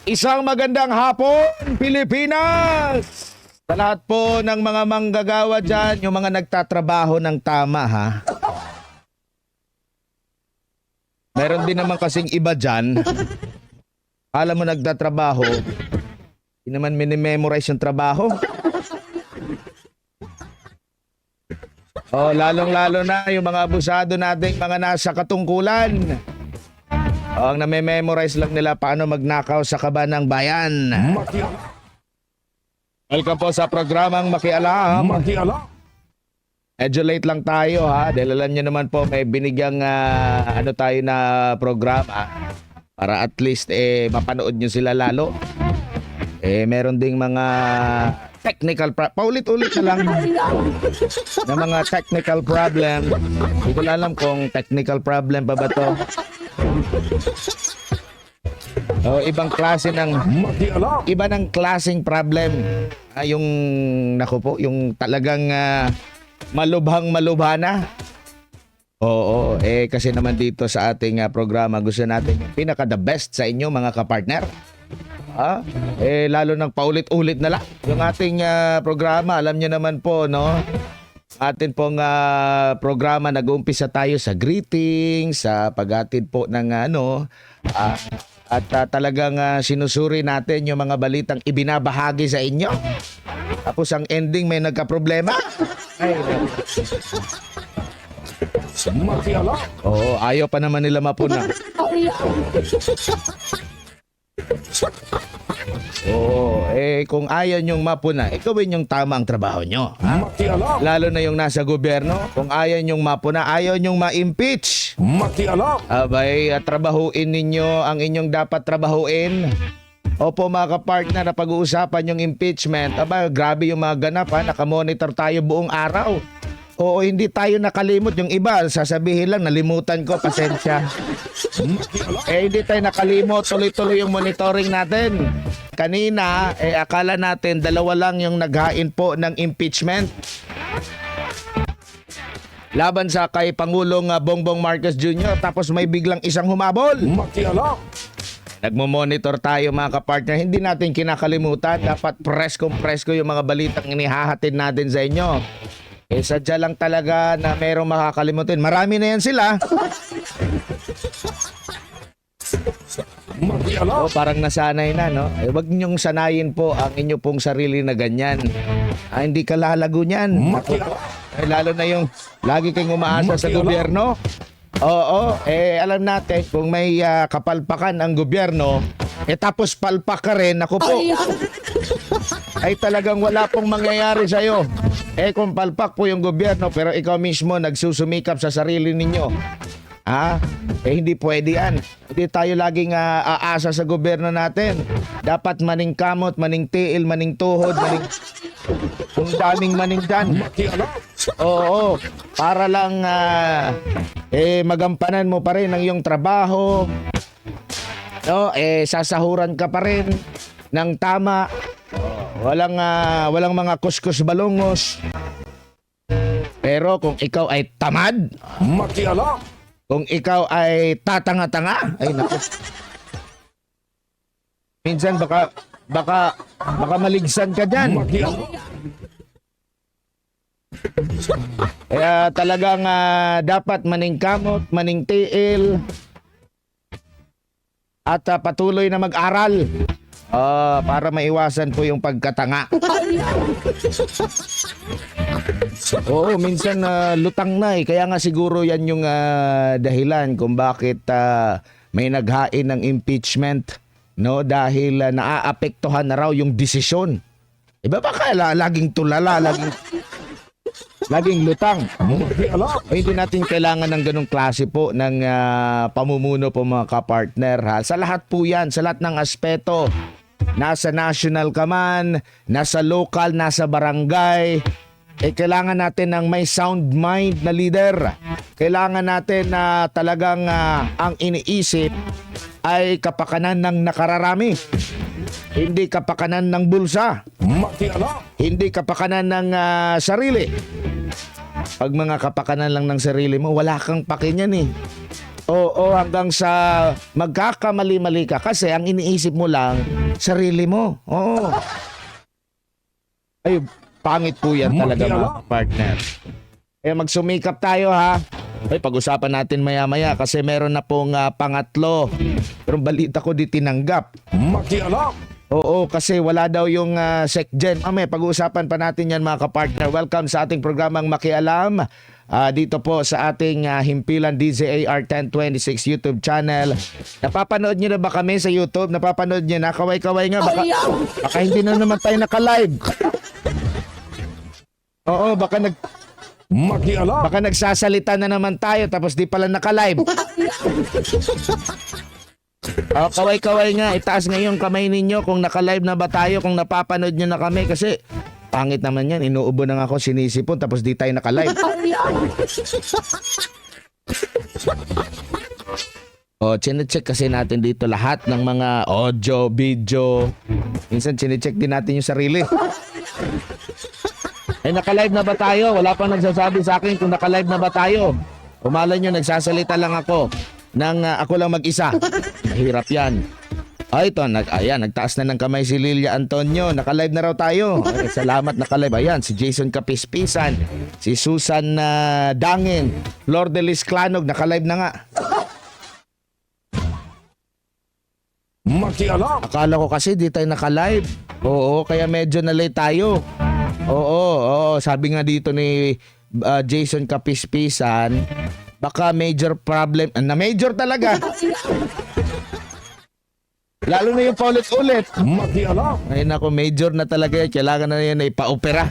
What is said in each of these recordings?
Isang magandang hapon, Pilipinas! Sa lahat po ng mga manggagawa dyan, yung mga nagtatrabaho ng tama, ha? Meron din naman kasing iba dyan. Alam mo nagtatrabaho, hindi naman minimemorize yung trabaho. Lalong-lalo na yung mga abusado nating mga nasa katungkulan. Ang name-memorize lang nila paano magnakaw sa kaban ng bayan. Welcome po sa programang Makialam. Medyo late lang tayo, ha. Dahil alam nyo naman po may binigyang tayo na programa para at least mapanood nyo sila lalo. Meron ding mga technical paulit-ulit na lang na mga technical problem. Hindi ko alam kung technical problem pa ba to. Ibang klase ng iba ng klaseng problem. Yung nako po, yung talagang malubhang-malubha na. Oo, kasi naman dito sa ating programa gusto natin yung pinaka the best sa inyo mga kapartner. Lalo ng paulit-ulit na lang yung ating programa. Alam niyo naman po, no? Atin pong programa, nag-uumpisa tayo sa greetings, sa paghatid po ng talagang sinusuri natin yung mga balitang ibinabahagi sa inyo. Tapos ang ending may nagka-problema. Ayaw pa naman nila mapuna. Kung ayaw nyong mapuna, gawin yung tamang trabaho nyo. Lalo na yung nasa gobyerno, kung ayaw nyong mapuna, ayaw nyong ma-impeach. Abay, trabahuin ninyo ang inyong dapat trabahuin. Opo mga kapartner, na pag-uusapan yung impeachment, grabe yung mga ganap, nakamonitor tayo buong araw. Oo, hindi tayo nakalimot. Yung iba, sasabihin lang, nalimutan ko, pasensya. Hindi tayo nakalimot. Tuloy-tuloy yung monitoring natin. Kanina, akala natin, dalawa lang yung naghain po ng impeachment. Laban sa kay Pangulong Bongbong Marcos Jr. Tapos may biglang isang humabol. Nagmo-monitor tayo mga kapartner. Hindi natin kinakalimutan. Dapat presko yung mga balitang inihahatid natin sa inyo. Sadya lang talaga na merong makakalimutin. Marami na yan sila. Parang nasanay na, no? Wag niyong sanayin po ang inyo pong sarili na ganyan. Hindi ka lalago niyan. Lalo na yung lagi kayong umaasa sa gobyerno. Alam natin kung may kapalpakan ang gobyerno, tapos palpak ka rin, ako po. Ay talagang wala pong mangyayari sa'yo. Kung palpak po yung gobyerno pero ikaw mismo nagsusumikap sa sarili ninyo, hindi pwede yan. Hindi tayo laging aasa sa gobyerno natin. Dapat maning kamot, maning tiil, maning tuhod, maning kung daming maning dyan. Oo, para lang magampanan mo pa rin ang iyong trabaho. No, sasahuran ka pa rin ng tama. Walang mga kuskus balungos. Pero kung ikaw ay tamad, kung ikaw ay tatanga-tanga, ay naku. Minsan baka maligsan ka dyan. Kaya talagang dapat maning kamot, maning tiil, at patuloy na mag-aral. Para maiwasan po yung pagkatanga. Minsan lutang na Kaya nga siguro yan yung dahilan kung bakit may naghain ng impeachment. No? Dahil naaapektuhan na raw yung desisyon. Iba ba kaya laging tulala, laging lutang? Hindi natin kailangan ng ganong klase po ng pamumuno po mga kapartner. Sa lahat po yan, sa lahat ng aspeto. Nasa national ka man, nasa local, nasa barangay, kailangan natin ng may sound mind na leader. Kailangan natin na talagang ang iniisip ay kapakanan ng nakararami. Hindi kapakanan ng bulsa. Hindi kapakanan ng sarili. Pag mga kapakanan lang ng sarili mo, wala kang pakinyan Oo, hanggang sa magkakamali-mali ka kasi ang iniisip mo lang sarili mo. Oo. Ay, pangit po yan talaga mga partner. Kaya magsumikap tayo ha. Ay, pag-usapan natin maya-maya kasi meron na pong pangatlo. Pero balita ko di tinanggap. Makialam! Oo, kasi wala daw yung SecGen. Pag-uusapan pa natin yan mga kapartner. Welcome sa ating programang Makialam. Dito po sa ating Himpilan DZAR 1026 YouTube channel. Napapanood nyo na ba kami sa YouTube? Napapanood nyo na? Kaway-kaway nga. Baka hindi na naman tayo naka-live. Oo, Makialam! baka nagsasalita na naman tayo tapos di pala naka-live. Kaway-kaway nga. Itaas nga yung kamay ninyo kung naka-live na ba tayo, kung napapanood nyo na kami kasi pangit naman yan. Inuubo na nga ako sinisipon tapos di tayo naka-live. Chinecheck kasi natin dito lahat ng mga audio, video. Minsan chinecheck din natin yung sarili. Naka-live na ba tayo? Wala pang nagsasabi sa akin kung naka-live na ba tayo. Umalan nyo, nagsasalita lang ako nang ako lang mag-isa. Mahirap yan. Ito, nagtaas na ng kamay si Lilia Antonio. Naka-live na raw tayo. Salamat, naka-live. Ayan, si Jason Kapispisan, si Susan Dangin, Lordelis Clanog, naka-live na nga. Makialam! Akala ko kasi di tayo naka-live. Oo, kaya medyo na-late tayo. Oo, sabi nga dito ni Jason Kapispisan, baka major problem, na major talaga. Lalo na yung paulit-ulit. Makialam! Ay nako, major na talaga yan. Kailangan na yan na ipa-opera.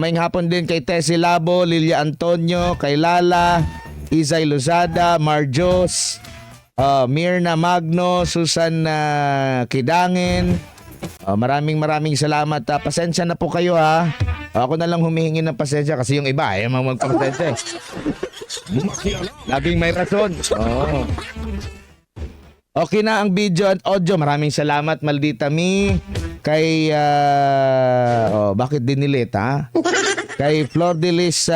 May hapon din kay Tessie Labo, Lilia Antonio, kay Lala, Izay Lozada, Marjos, Mirna Magno, Susan Kidangin. Maraming salamat. Pasensya na po kayo ha. Ako na lang humihingi ng pasensya kasi yung iba ay magpasensya. Makialam! Laging may rason. Oo. Okay na ang video at audio. Maraming salamat, Maldita Mi. Kay, bakit dinilit ha? Kay Flordelis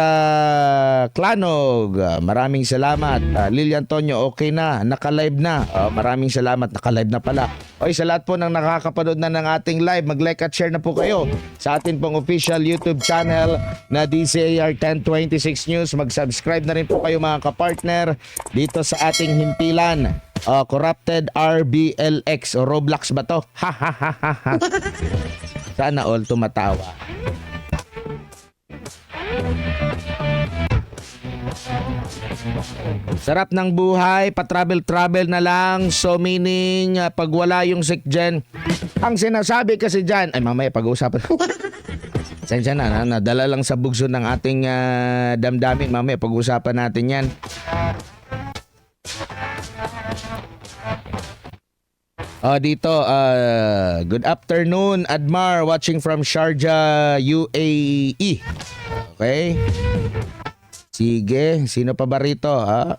Clanog, maraming salamat. Lilia Antonio, okay na, naka-live na. Maraming salamat, naka-live na pala. Oy, sa lahat po ng nakakapanood na ng ating live, mag-like at share na po kayo sa ating pong official YouTube channel na DZAR 1026 News. Mag-subscribe na rin po kayo mga kapartner dito sa ating himpilan. Corrupted RBLX o Roblox ba to? Ha ha ha ha ha. Sana all tumatawa. Sarap ng buhay, pa-travel-travel na lang. So meaning, pag wala yung SecGen, ang sinasabi kasi dyan, ay mamaya pag-uusapan. Sensya na, nadala lang sa bugso ng ating damdamin. Mamaya pag-uusapan natin yan. Dito, good afternoon, Admar, watching from Sharjah, UAE. Okay. Sige, sino pa ba rito?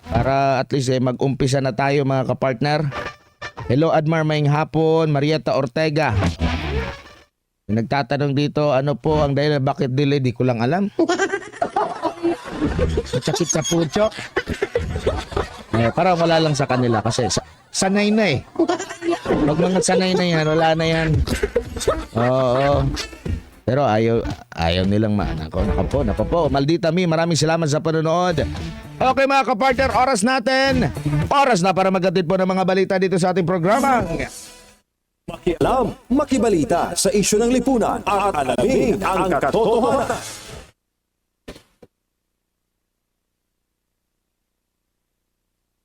Para at least mag-umpisa na tayo mga kapartner. Hello Admar, maing hapon. Marieta Ortega. Nagtatanong dito, ano po ang dahilan bakit delay? Di ko lang alam. Sakit sa pucho. Parang wala lang sa kanila kasi sanay na eh. Pag mga sanay na yan, wala na yan. Oo. Pero ayaw nilang Nako po. Maldita Mi, maraming salamat sa panonood. Okay mga kapartner, oras natin. Oras na para maghatid po ng mga balita dito sa ating programa. Makialam, makibalita sa isyu ng lipunan at alamin ang katotohanan.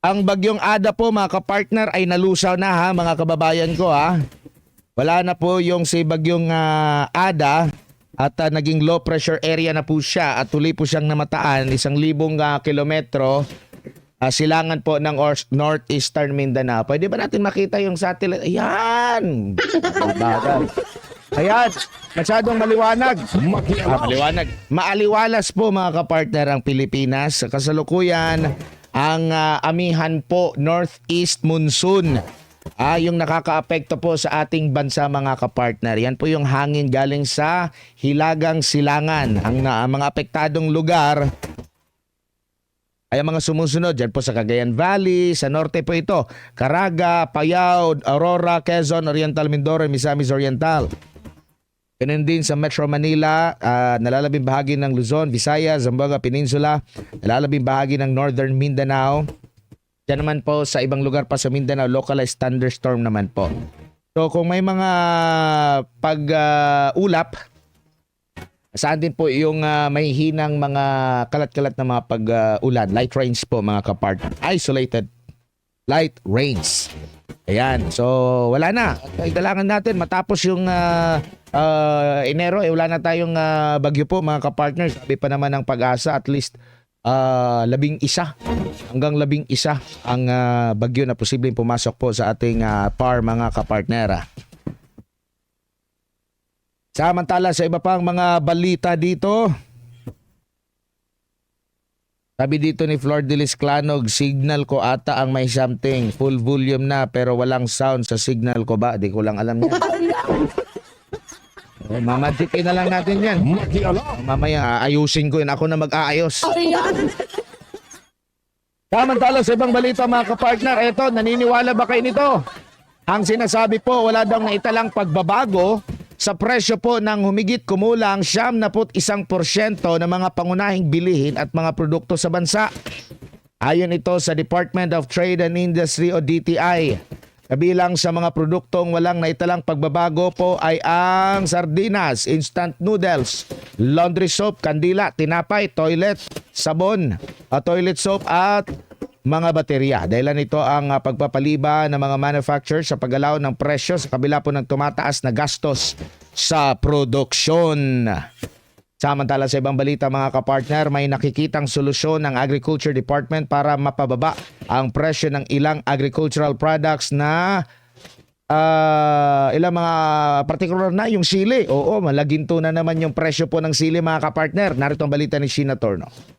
Ang bagyong Ada po mga kapartner ay nalusaw na ha mga kababayan ko ha. Wala na po yung si bagyong Ada at naging low pressure area na po siya at tuloy po siyang namataan 1,000 kilometro silangan po ng northeastern Mindanao. Pwede ba natin makita yung satellite? Ayan! Ayan! Masyadong maliwanag. Maliwanag. Maaliwalas po mga kapartner ang Pilipinas. Kasalukuyan ang amihan po northeast monsoon. Yung nakakaapekto po sa ating bansa mga kapartner. Yan po yung hangin galing sa Hilagang Silangan. Ang mga apektadong lugar Ay ang mga sumusunod dyan po sa Cagayan Valley, sa norte po ito, Caraga, Payao, Aurora, Quezon, Oriental Mindoro, Misamis Oriental. Ganun din sa Metro Manila, nalalabing bahagi ng Luzon, Visayas, Zamboanga Peninsula, nalalabing bahagi ng Northern Mindanao. Diyan naman po sa ibang lugar pa sa Mindanao, localized thunderstorm naman po. So kung may mga pag-ulap, saan din po yung may hinang mga kalat-kalat na mga pag-ulan, light rains po mga kapart, isolated light rains. Ayan, so wala na. Kailangan natin matapos yung Enero, wala na tayong bagyo po mga kapartners. Sabi pa naman ng Pag-asa, at least 11 hanggang 11 ang bagyo na posibleng pumasok po sa ating PAR mga kapartnera. Samantala sa iba pang mga balita dito, sabi dito ni Flor de Lis Clanog, signal ko ata ang may something. Full volume na pero walang sound sa signal ko ba? Di ko lang alam yan. Mamadikin na lang natin yan. Mamaya ayusin ko yun. Ako na mag-aayos. Samantala sa ibang balita mga kapartner, eto, naniniwala ba kayo nito? Ang sinasabi po, wala daw naitalang pagbabago sa presyo po ng humigit kumulang 71% ng mga pangunahing bilihin at mga produkto sa bansa. Ayon ito sa Department of Trade and Industry o DTI. Kabilang sa mga produktong walang naitalang pagbabago po ay ang sardinas, instant noodles, laundry soap, kandila, tinapay, toilet, sabon, toilet soap at mga baterya. Dahilan nito ang pagpapaliba ng mga manufacturers sa paggalaw ng presyo sa kabila po ng tumataas na gastos sa produksyon. Samantala sa ibang balita mga kapartner, may nakikitang solusyon ng Agriculture Department para mapababa ang presyo ng ilang agricultural products na ilang mga particular na yung sili. Oo, malaginto na naman yung presyo po ng sili mga kapartner. Narito ang balita ni Sheena Torno.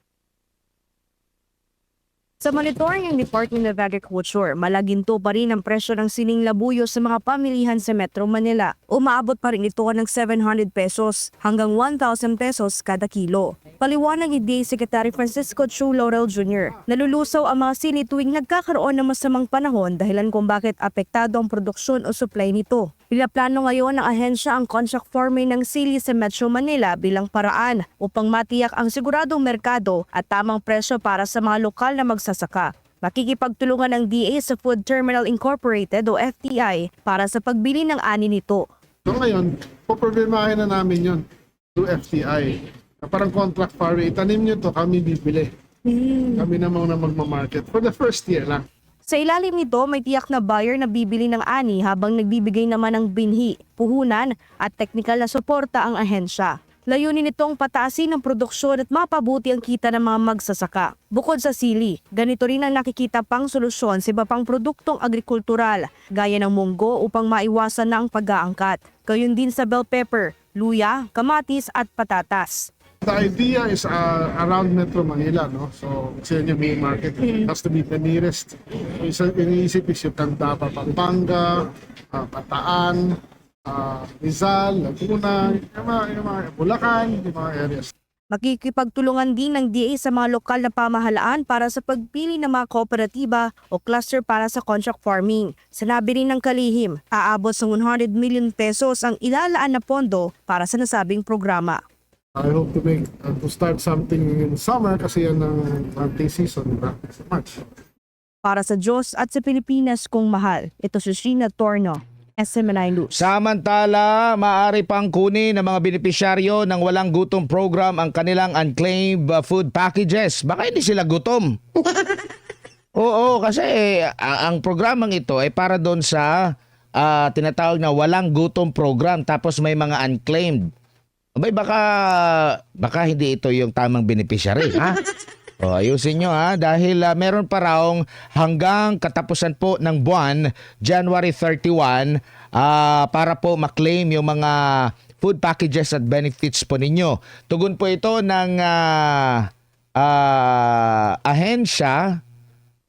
Sa monitoring ng Department of Agriculture, malaginto pa rin ang presyo ng siling labuyo sa mga pamilihan sa Metro Manila. Umaabot pa rin ito ng 700 pesos hanggang 1,000 pesos kada kilo. Paliwanag ni DA Secretary Francisco Chu Laurel Jr., nalulusaw ang mga sili tuwing nagkakaroon ng masamang panahon dahilan kung bakit apektado ang produksyon o supply nito. Pinaplano ngayon ng ahensya ang contract farming ng sili sa Metro Manila bilang paraan upang matiyak ang siguradong merkado at tamang presyo para sa mga lokal na magsasaka. Makikipagtulungan ng DA sa Food Terminal Incorporated o FTI para sa pagbili ng ani nito. So ngayon, poproblemahin na namin yun to FTI. Na parang contract farming, itanim nyo to, kami bibili. Kami namang na magmamarket for the first year lang. Sa ilalim nito, may tiyak na buyer na bibili ng ani habang nagbibigay naman ng binhi, puhunan at teknikal na suporta ang ahensya. Layunin nitong pataasin ang produksyon at mapabuti ang kita ng mga magsasaka. Bukod sa sili, ganito rin ang nakikita pang solusyon sa iba pang produktong agrikultural, gaya ng munggo upang maiwasan na ang pag-aangkat. Gayon din sa bell pepper, luya, kamatis at patatas. The idea is around Metro Manila, no? So, kasi yun yung main market. It has to be the nearest. So, iniisip is yung Tandapa, Pampanga, Bataan, Rizal, Laguna, yung mga Bulacan, yung mga areas. Makikipagtulungan din ng DA sa mga lokal na pamahalaan para sa pagpili ng mga kooperatiba o cluster para sa contract farming. Sinabi rin ng kalihim, aabot sa 100 million pesos ang ilalaan na pondo para sa nasabing programa. I hope to start something in summer kasi yan ang planting season, diba? Sa March. Para sa Diyos at sa Pilipinas kong mahal, ito si Sheena Torno, SMNI News. Samantala, maaari pang kunin ng mga benepisyaryo ng walang gutom program ang kanilang unclaimed food packages. Baka hindi sila gutom. Oo, kasi ang programang ito ay para doon sa tinatawag na walang gutom program tapos may mga unclaimed. Abay, baka hindi ito yung tamang beneficiary, ha? O, ayusin nyo, ha? Dahil meron pa raong hanggang katapusan po ng buwan, January 31, para po maklaim yung mga food packages at benefits po ninyo. Tugon po ito ng ahensya,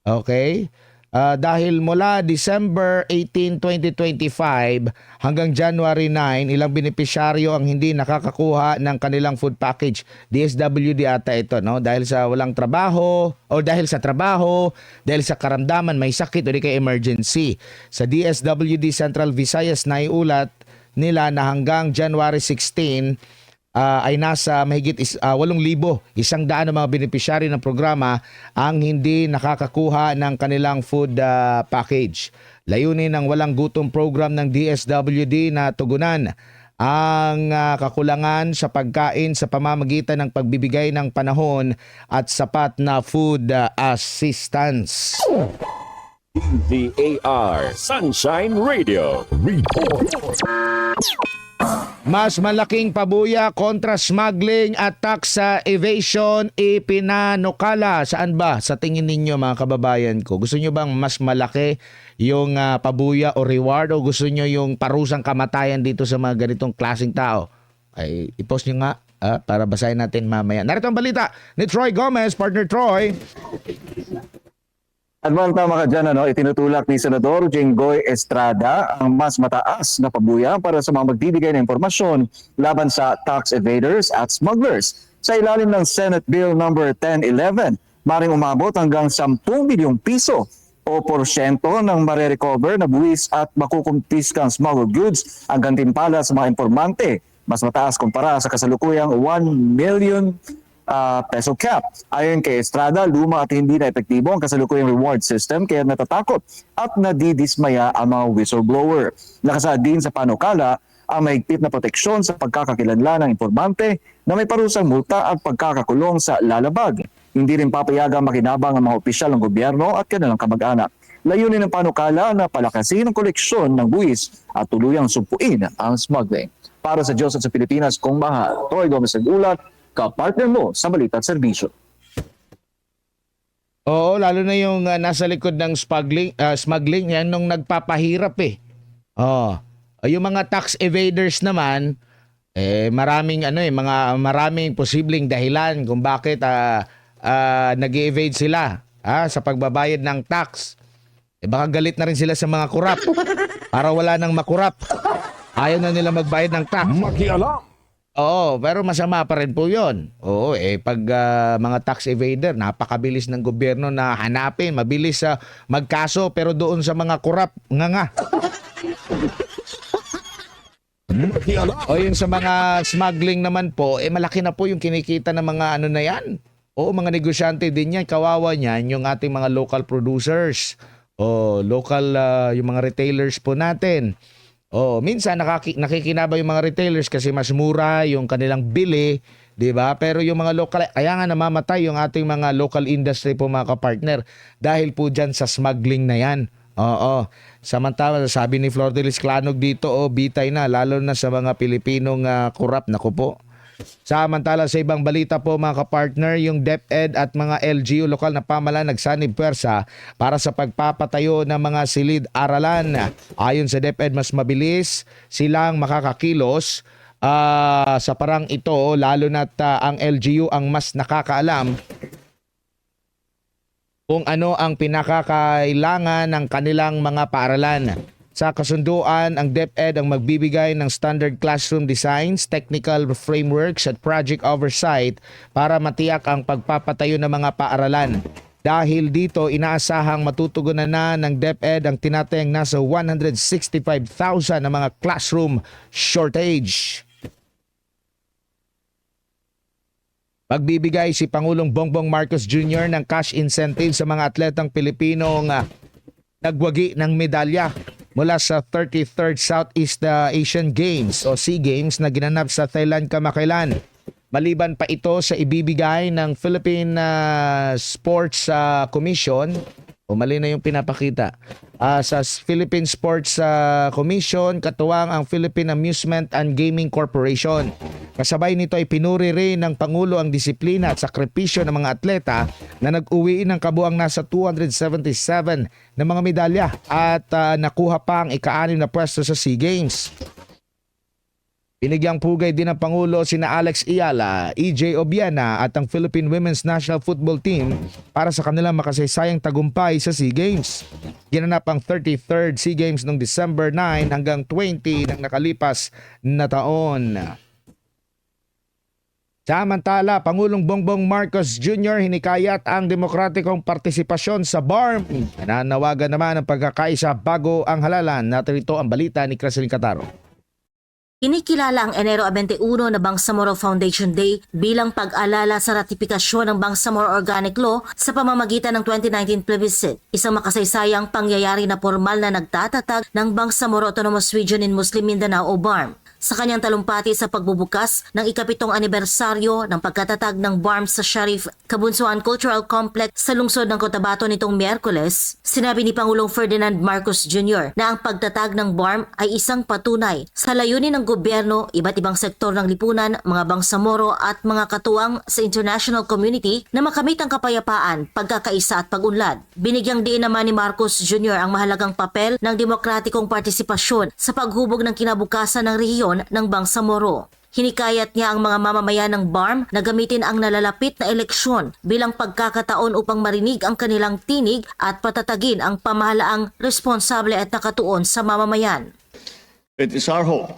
okay? Dahil mula December 18, 2025 hanggang January 9, ilang benepisyaryo ang hindi nakakakuha ng kanilang food package. DSWD ata ito, no? Dahil sa walang trabaho o dahil sa trabaho, dahil sa karamdaman, may sakit o di kaya emergency. Sa DSWD Central Visayas naiulat nila na hanggang January 16 ay nasa mahigit 8,100 na mga benepisyari ng programa ang hindi nakakakuha ng kanilang food package. Layunin ng walang gutom program ng DSWD na tugunan ang kakulangan sa pagkain sa pamamagitan ng pagbibigay ng panahon at sapat na food assistance. DAR Sunshine Radio. Mas malaking pabuya kontra smuggling at tax evasion ipinanukala. Saan ba sa tingin ninyo mga kababayan ko? Gusto nyo bang mas malaki yung pabuya o reward o gusto nyo yung parusang kamatayan dito sa mga ganitong klaseng tao? Ay i-post nyo nga para basahin natin mamaya. Narito ang balita ni Troy Gomez, partner Troy. At bang tama ka dyan, itinutulak ni Senador Jinggoy Estrada ang mas mataas na pabuya para sa mga magbibigay ng impormasyon laban sa tax evaders at smugglers. Sa ilalim ng Senate Bill No. 1011, maring umabot hanggang 10 milyong piso o porsyento ng marerecover na buwis at makukumpiskang smuggled goods ang gantimpala sa mga informante. Mas mataas kumpara sa kasalukuyang 1 million peso cap. Ayon kay Estrada, luma at hindi na epektibo ang kasalukuyang reward system kaya natatakot at nadidismaya ang mga whistleblower. Nakasaad din sa panukala ang mahigpit na proteksyon sa pagkakakilanlan ng informante na may parusang multa at pagkakakulong sa lalabag. Hindi rin papayagang makinabang ang mga opisyal ng gobyerno at kanilang kamag-anak. Layunin ng panukala na palakasin ang koleksyon ng buwis at tuluyang sumpuin ang smuggling. Para sa Diyos at sa Pilipinas kung mahal, Troy Gomez Nagulat, ka-partner mo sa Balita at Serbisyo. Oo, lalo na yung nasa likod ng smuggling, yan nung nagpapahirap eh. Yung mga tax evaders naman, maraming posibleng dahilan kung bakit nag-evade sila sa pagbabayad ng tax. Baka galit na rin sila sa mga kurap para wala nang makurap. Ayaw na nila magbayad ng tax. Makialam. Oo, pero masama pa rin po yun. Oo, pag mga tax evader, napakabilis ng gobyerno na hanapin, mabilis magkaso, pero doon sa mga kurap, nga. O yung sa mga smuggling naman po, malaki na po yung kinikita ng mga ano na yan. Oo, mga negosyante din yan, kawawa niyan, yung ating mga local producers. O local, yung mga retailers po natin. Minsan nakikinabang yung mga retailers kasi mas mura yung kanilang bili, 'di ba? Pero yung mga local, kaya nga namamatay yung ating mga local industry po mga kapartner dahil po diyan sa smuggling na 'yan. Samantala sabi ni Flor de Lis Clanog dito, bitay na lalo na sa mga Pilipinong kurap, naku po. Samantala sa ibang balita po mga kapartner, yung DepEd at mga LGU lokal na pamahalaan nagsanib pwersa para sa pagpapatayo ng mga silid-aralan. Ayon sa DepEd, mas mabilis silang makakakilos sa parang ito, lalo na't ang LGU ang mas nakakaalam kung ano ang pinakakailangan ng kanilang mga paaralan. Sa kasunduan, ang DepEd ang magbibigay ng standard classroom designs, technical frameworks at project oversight para matiyak ang pagpapatayo ng mga paaralan. Dahil dito, inaasahang matutugunan na ng DepEd ang tinatayang nasa 165,000 na mga classroom shortage. Pagbibigay si Pangulong Bongbong Marcos Jr. ng cash incentive sa mga atletang Pilipinong nagwagi ng medalya mula sa 33rd Southeast Asian Games o SEA Games na ginanap sa Thailand kamakailan. Maliban pa ito sa ibibigay ng Philippine Sports Commission, mali na yung pinapakita, sa Philippine Sports Commission, katuwang ang Philippine Amusement and Gaming Corporation. Kasabay nito ay pinuri rin ng Pangulo ang disiplina at sakripisyo ng mga atleta na nag-uwi ng kabuang nasa 277 na mga medalya at nakuha pa ang ika-6 na pwesto sa SEA Games. Binigyang pugay din ng Pangulo sina Alex Ayala, EJ Obiana at ang Philippine Women's National Football Team para sa kanilang makasaysayang tagumpay sa SEA Games. Ginanap ang 33rd SEA Games noong December 9 hanggang 20 ng nakalipas na taon. Samantala, Pangulong Bongbong Marcos Jr. hinikayat ang demokratikong partisipasyon sa BARM. Nananawagan naman ang pagkakaisa bago ang halalan. Natirito ang balita ni Creseline Cataro. Kinikilala ang Enero 21 na Bangsamoro Foundation Day bilang pag-alala sa ratifikasyon ng Bangsamoro Organic Law sa pamamagitan ng 2019 plebiscite, isang makasaysayang pangyayari na formal na nagtatatag ng Bangsamoro Autonomous Region in Muslim Mindanao o BARM. Sa kanyang talumpati sa pagbubukas ng ikapitong anibersaryo ng pagkatatag ng BARM sa Sharif Kabunsuan Cultural Complex sa lungsod ng Cotabato nitong Miyerkules, sinabi ni Pangulong Ferdinand Marcos Jr. na ang pagtatag ng BARM ay isang patunay sa layunin ng gobyerno, iba't ibang sektor ng lipunan, mga Bangsamoro at mga katuwang sa international community na makamit ang kapayapaan, pagkakaisa at pag-unlad. Binigyang diin naman ni Marcos Jr. ang mahalagang papel ng demokratikong partisipasyon sa paghubog ng kinabukasan ng rehiyon ng Bangsamoro. Hinikayat niya ang mga mamamayan ng BARM na gamitin ang nalalapit na eleksyon bilang pagkakataon upang marinig ang kanilang tinig at patatagin ang pamahalaang responsable at nakatuon sa mamamayan. It is our hope.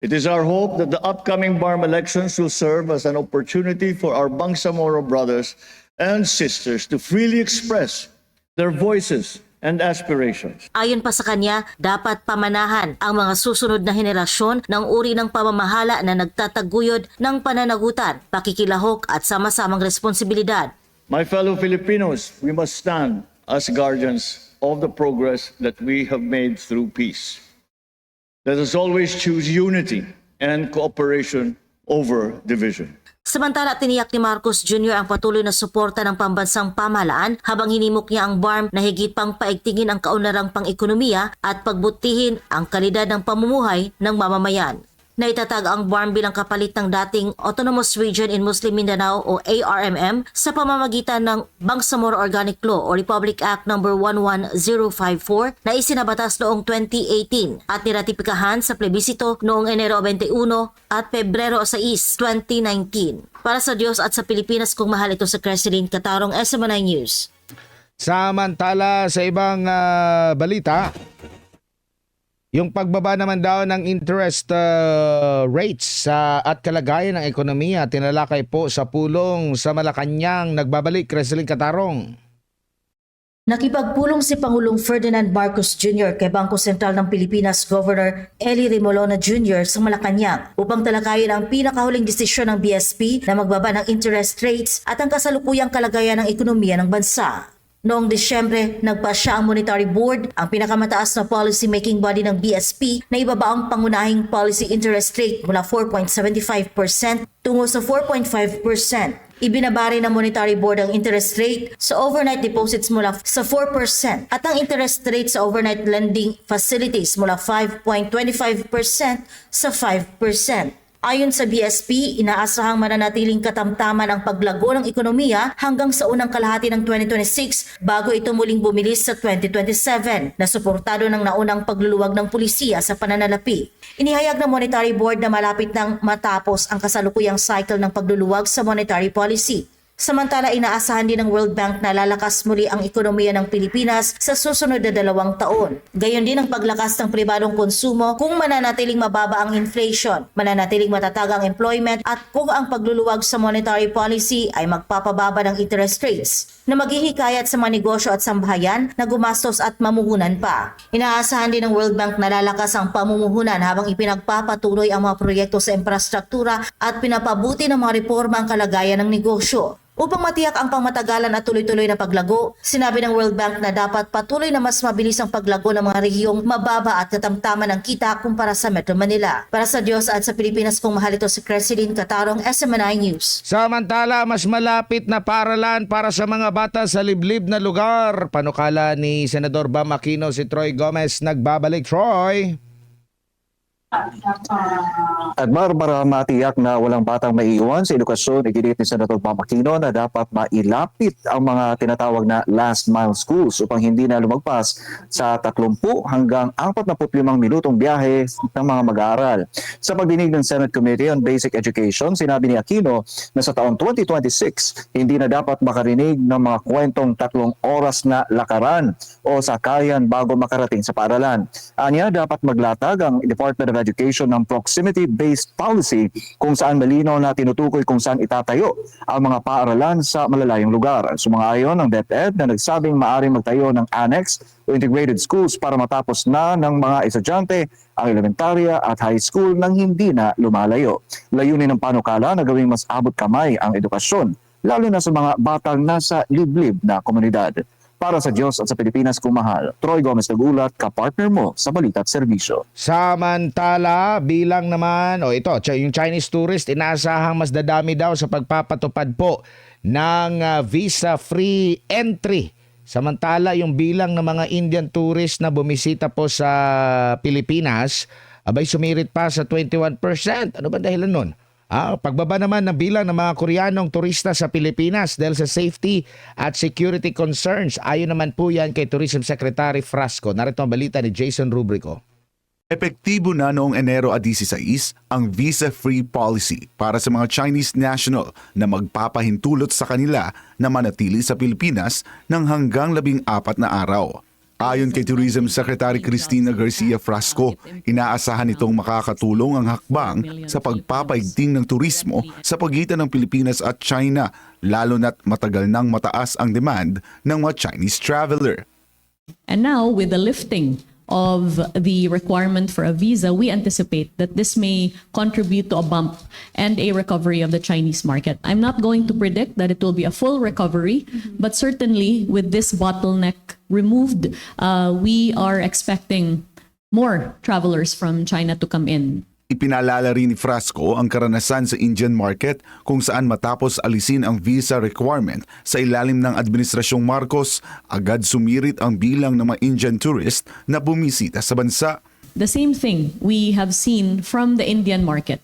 It is our hope that the upcoming BARM elections will serve as an opportunity for our Bangsamoro brothers and sisters to freely express their voices and aspirations. Ayon pa sa kanya, dapat pamanahan ang mga susunod na henerasyon ng uri ng pamamahala na nagtataguyod ng pananagutan, pakikilahok at sama-samang responsibilidad. My fellow Filipinos, we must stand as guardians of the progress that we have made through peace. Let us always choose unity and cooperation over division. Samantala, tiniyak ni Marcos Jr. ang patuloy na suporta ng pambansang pamahalaan habang hinimok niya ang BARM na higit pang paigtingin ang kaunlarang pang-ekonomiya at pagbutihin ang kalidad ng pamumuhay ng mamamayan. Naitatag ang BARM bilang kapalit ng dating Autonomous Region in Muslim Mindanao o ARMM sa pamamagitan ng Bangsamoro Organic Law o Republic Act No. 11054 na isinabatas noong 2018 at niratipikahan sa plebisito noong Enero 21 at Pebrero 6, 2019. Para sa Diyos at sa Pilipinas, kung mahal ito sa Creseline Catarong, SMNI News. Samantala sa ibang balita, yung pagbaba naman daw ng interest rates at kalagayan ng ekonomiya tinalakay po sa pulong sa Malacanang. Nagbabalik, Creseline Catarong. Nakipagpulong si Pangulong Ferdinand Marcos Jr. kay Bangko Sentral ng Pilipinas Governor Eli Remolona Jr. sa Malacanang upang talakayin ang pinakahuling desisyon ng BSP na magbaba ng interest rates at ang kasalukuyang kalagayan ng ekonomiya ng bansa. Noong Disyembre, nagpasya ang Monetary Board, ang pinakamataas na policy-making body ng BSP, na ibaba ang pangunahing policy interest rate mula 4.75% tungo sa 4.5%. Ibinaba rin ng Monetary Board ang interest rate sa overnight deposits mula sa 4% at ang interest rate sa overnight lending facilities mula 5.25% sa 5%. Ayon sa BSP, inaasahang mananatiling katamtaman ang paglago ng ekonomiya hanggang sa unang kalahati ng 2026 bago ito muling bumilis sa 2027 na suportado ng naunang pagluluwag ng pulisiya sa pananalapi. Inihayag ng Monetary Board na malapit nang matapos ang kasalukuyang cycle ng pagluluwag sa monetary policy. Samantala, inaasahan din ng World Bank na lalakas muli ang ekonomiya ng Pilipinas sa susunod na 2 taon. Gayon din ang paglakas ng pribadong konsumo kung mananatiling mababa ang inflation, mananatiling matatag ang employment at kung ang pagluluwag sa monetary policy ay magpapababa ng interest rates na maghihikayat sa mga negosyo at sambahayan na gumastos at mamumuhunan pa. Inaasahan din ng World Bank na lalakas ang pamumuhunan habang ipinagpapatuloy ang mga proyekto sa infrastruktura at pinapabuti ng mga reforma ang kalagayan ng negosyo. Upang matiyak ang pangmatagalan at tuloy-tuloy na paglago, sinabi ng World Bank na dapat patuloy na mas mabilis ang paglago ng mga rehiyong mababa at katamtaman ng kita kumpara sa Metro Manila. Para sa Diyos at sa Pilipinas, kung mahal ito si Creseline Catarong, SMNI News. Samantala, mas malapit na paaralan para sa mga bata sa liblib na lugar. Panukala ni Senador Bam Aquino, si Troy Gomez. Nagbabalik, Troy. At para matiyak na walang batang maiiwan sa edukasyon, iginit ni Senator Bam Aquino na dapat mailapit ang mga tinatawag na last mile schools upang hindi na lumagpas sa 30 hanggang 45 minutong biyahe ng mga mag-aaral. Sa pagdinig ng Senate Committee on Basic Education, sinabi ni Aquino na sa taong 2026, hindi na dapat makarinig ng mga kwentong 3 oras na lakaran o sakayan bago makarating sa paaralan. Anya, dapat maglatag ang Department of Education ng proximity-based policy kung saan malinaw na tinutukoy kung saan itatayo ang mga paaralan sa malalayong lugar. Sumang-ayon ng DepEd na nagsabing maaaring magtayo ng annex o integrated schools para matapos na ng mga estudyante ang elementarya at high school nang hindi na lumalayo. Layunin ng panukala na gawing mas abot kamay ang edukasyon, lalo na sa mga batang nasa liblib na komunidad. Para sa Diyos at sa Pilipinas kung mahal, Troy Gomez nagulat, kapartner mo sa Balita at Serbisyo. Samantala, bilang naman, yung Chinese tourist, inaasahang mas dadami daw sa pagpapatupad po ng visa-free entry. Samantala, yung bilang ng mga Indian tourist na bumisita po sa Pilipinas, abay sumirit pa sa 21%. Ano ba dahilan nun? Pagbaba naman ng bilang ng mga Koreanong turista sa Pilipinas dahil sa safety at security concerns. Ayon naman po yan kay Tourism Secretary Frasco. Narito ang balita ni Jason Rubrico. Epektibo na noong Enero 16 ang visa-free policy para sa mga Chinese national na magpapahintulot sa kanila na manatili sa Pilipinas ng hanggang 14 na araw. Ayon kay Tourism Secretary Cristina Garcia Frasco, inaasahan itong makakatulong ang hakbang sa pagpapaigting ng turismo sa pagitan ng Pilipinas at China, lalo na't matagal nang mataas ang demand ng mga Chinese traveler. And now, with the lifting of the requirement for a visa, we anticipate that this may contribute to a bump and a recovery of the Chinese market. I'm not going to predict that it will be a full recovery, but certainly with this bottleneck removed, we are expecting more travelers from China to come in. Ipinaalala rin ni Frasco ang karanasan sa Indian market kung saan matapos alisin ang visa requirement sa ilalim ng Administrasyong Marcos, agad sumirit ang bilang ng mga Indian tourist na bumisita sa bansa. The same thing we have seen from the Indian market.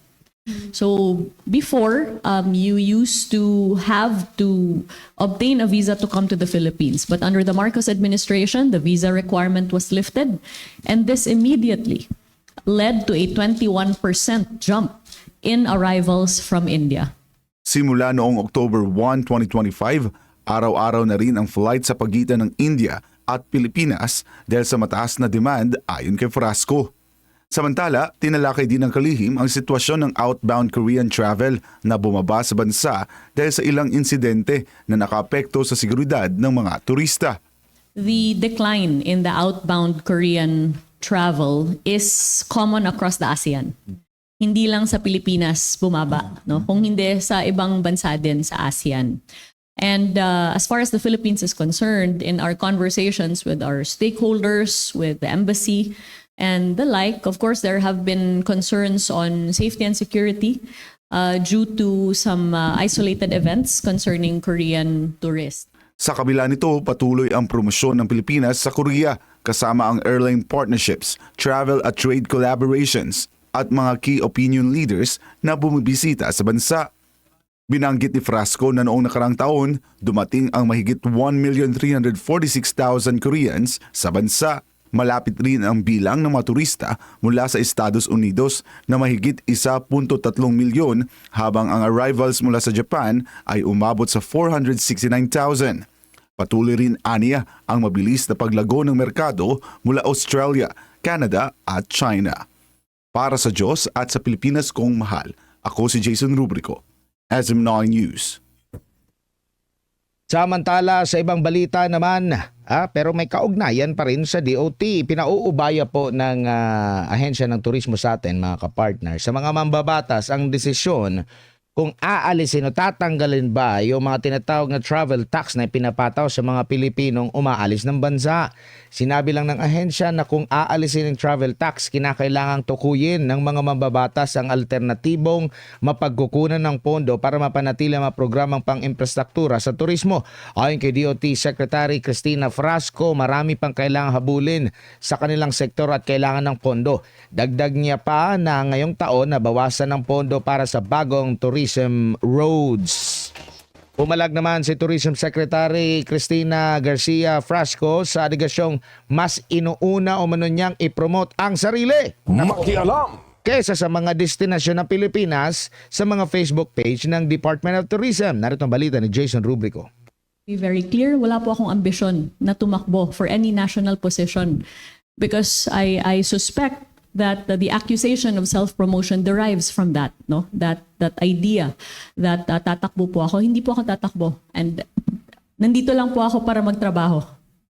So before, you used to have to obtain a visa to come to the Philippines. But under the Marcos administration, the visa requirement was lifted. And this immediately led to a 21% jump in arrivals from India. Simula noong October 1, 2025, araw-araw na rin ang flight sa pagitan ng India at Pilipinas dahil sa mataas na demand ayon kay Frasco. Samantala, tinalakay din ng kalihim ang sitwasyon ng outbound Korean travel na bumaba sa bansa dahil sa ilang insidente na nakaapekto sa seguridad ng mga turista. The decline in the outbound Korean travel is common across the ASEAN. Hindi lang sa Pilipinas bumaba, no? Kung hindi sa ibang bansa din sa ASEAN. And as far as the Philippines is concerned, in our conversations with our stakeholders, with the embassy, and the like, of course, there have been concerns on safety and security due to some isolated events concerning Korean tourists. Sa kabila nito, patuloy ang promosyon ng Pilipinas sa Korea kasama ang airline partnerships, travel at trade collaborations at mga key opinion leaders na bumibisita sa bansa. Binanggit ni Frasco na noong nakarang taon, dumating ang mahigit 1,346,000 Koreans sa bansa. Malapit rin ang bilang ng mga turista mula sa Estados Unidos na mahigit 1.3 milyon habang ang arrivals mula sa Japan ay umabot sa 469,000. Patuloy rin aniya ang mabilis na paglago ng merkado mula Australia, Canada at China. Para sa Diyos at sa Pilipinas kong mahal, ako si Jason Rubrico, SM9 News. Samantala sa ibang balita naman, pero may kaugnayan pa rin sa DOT. Pinauubaya po ng ahensya ng turismo sa atin, mga kapartner, sa mga mambabatas ang desisyon kung aalisin o tatanggalin ba yung mga tinatawag na travel tax na pinapataw sa mga Pilipinong umaalis ng bansa. Sinabi lang ng ahensya na kung aalisin ang travel tax, kinakailangang tukuyin ng mga mambabatas ang alternatibong mapagkukunan ng pondo para mapanatili ang mga programang pang-infrastruktura sa turismo. Ayon kay DOT Secretary Cristina Frasco, marami pang kailangang habulin sa kanilang sektor at kailangan ng pondo. Dagdag niya pa na ngayong taon nabawasan ng pondo para sa bagong tourism roads. Pumalag naman si Tourism Secretary Cristina Garcia Frasco sa aligasyong mas inuuna o niyang ipromote ang sarili Makialam! kesa sa mga destinasyon ng Pilipinas sa mga Facebook page ng Department of Tourism. Narito ang balita ni Jason Rubrico. Be very clear, wala po akong ambisyon na tumakbo for any national position because I suspect that the accusation of self-promotion derives from that, no? That idea that tatakbo po ako. Hindi po ako tatakbo. And nandito lang po ako para magtrabaho.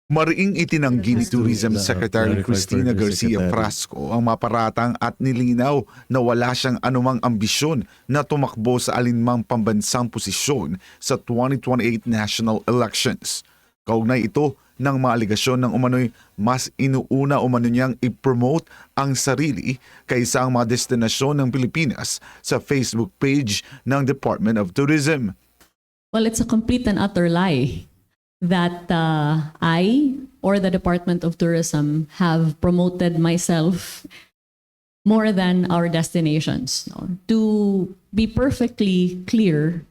Mariing itinanggi ni Tourism Secretary Cristina Garcia Frasco ang maparatang at nilinaw na wala siyang anumang ambisyon na tumakbo sa alinmang pambansang posisyon sa 2028 national elections. Kaugnay ito ng mga aligasyon ng umano'y mas inuuna umano niyang i-promote ang sarili kaysa ang mga destinasyon ng Pilipinas sa Facebook page ng Department of Tourism. Well, it's a complete and utter lie that I or the Department of Tourism have promoted myself more than our destinations. No? To be perfectly clear,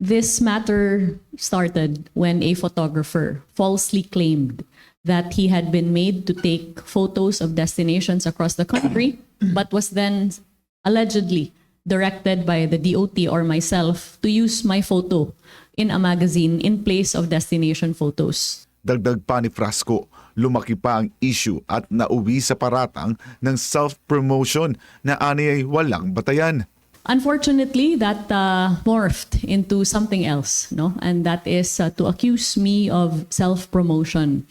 this matter started when a photographer falsely claimed that he had been made to take photos of destinations across the country, but was then allegedly directed by the DOT or myself to use my photo in a magazine in place of destination photos. Dagdag pa ni Frasco, lumaki pa ang issue at nauwi sa paratang ng self-promotion na ani ay walang batayan. Unfortunately, that morphed into something else, no? And that is to accuse me of self-promotion.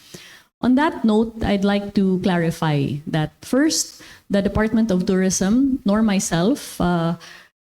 On that note, I'd like to clarify that first, the Department of Tourism nor myself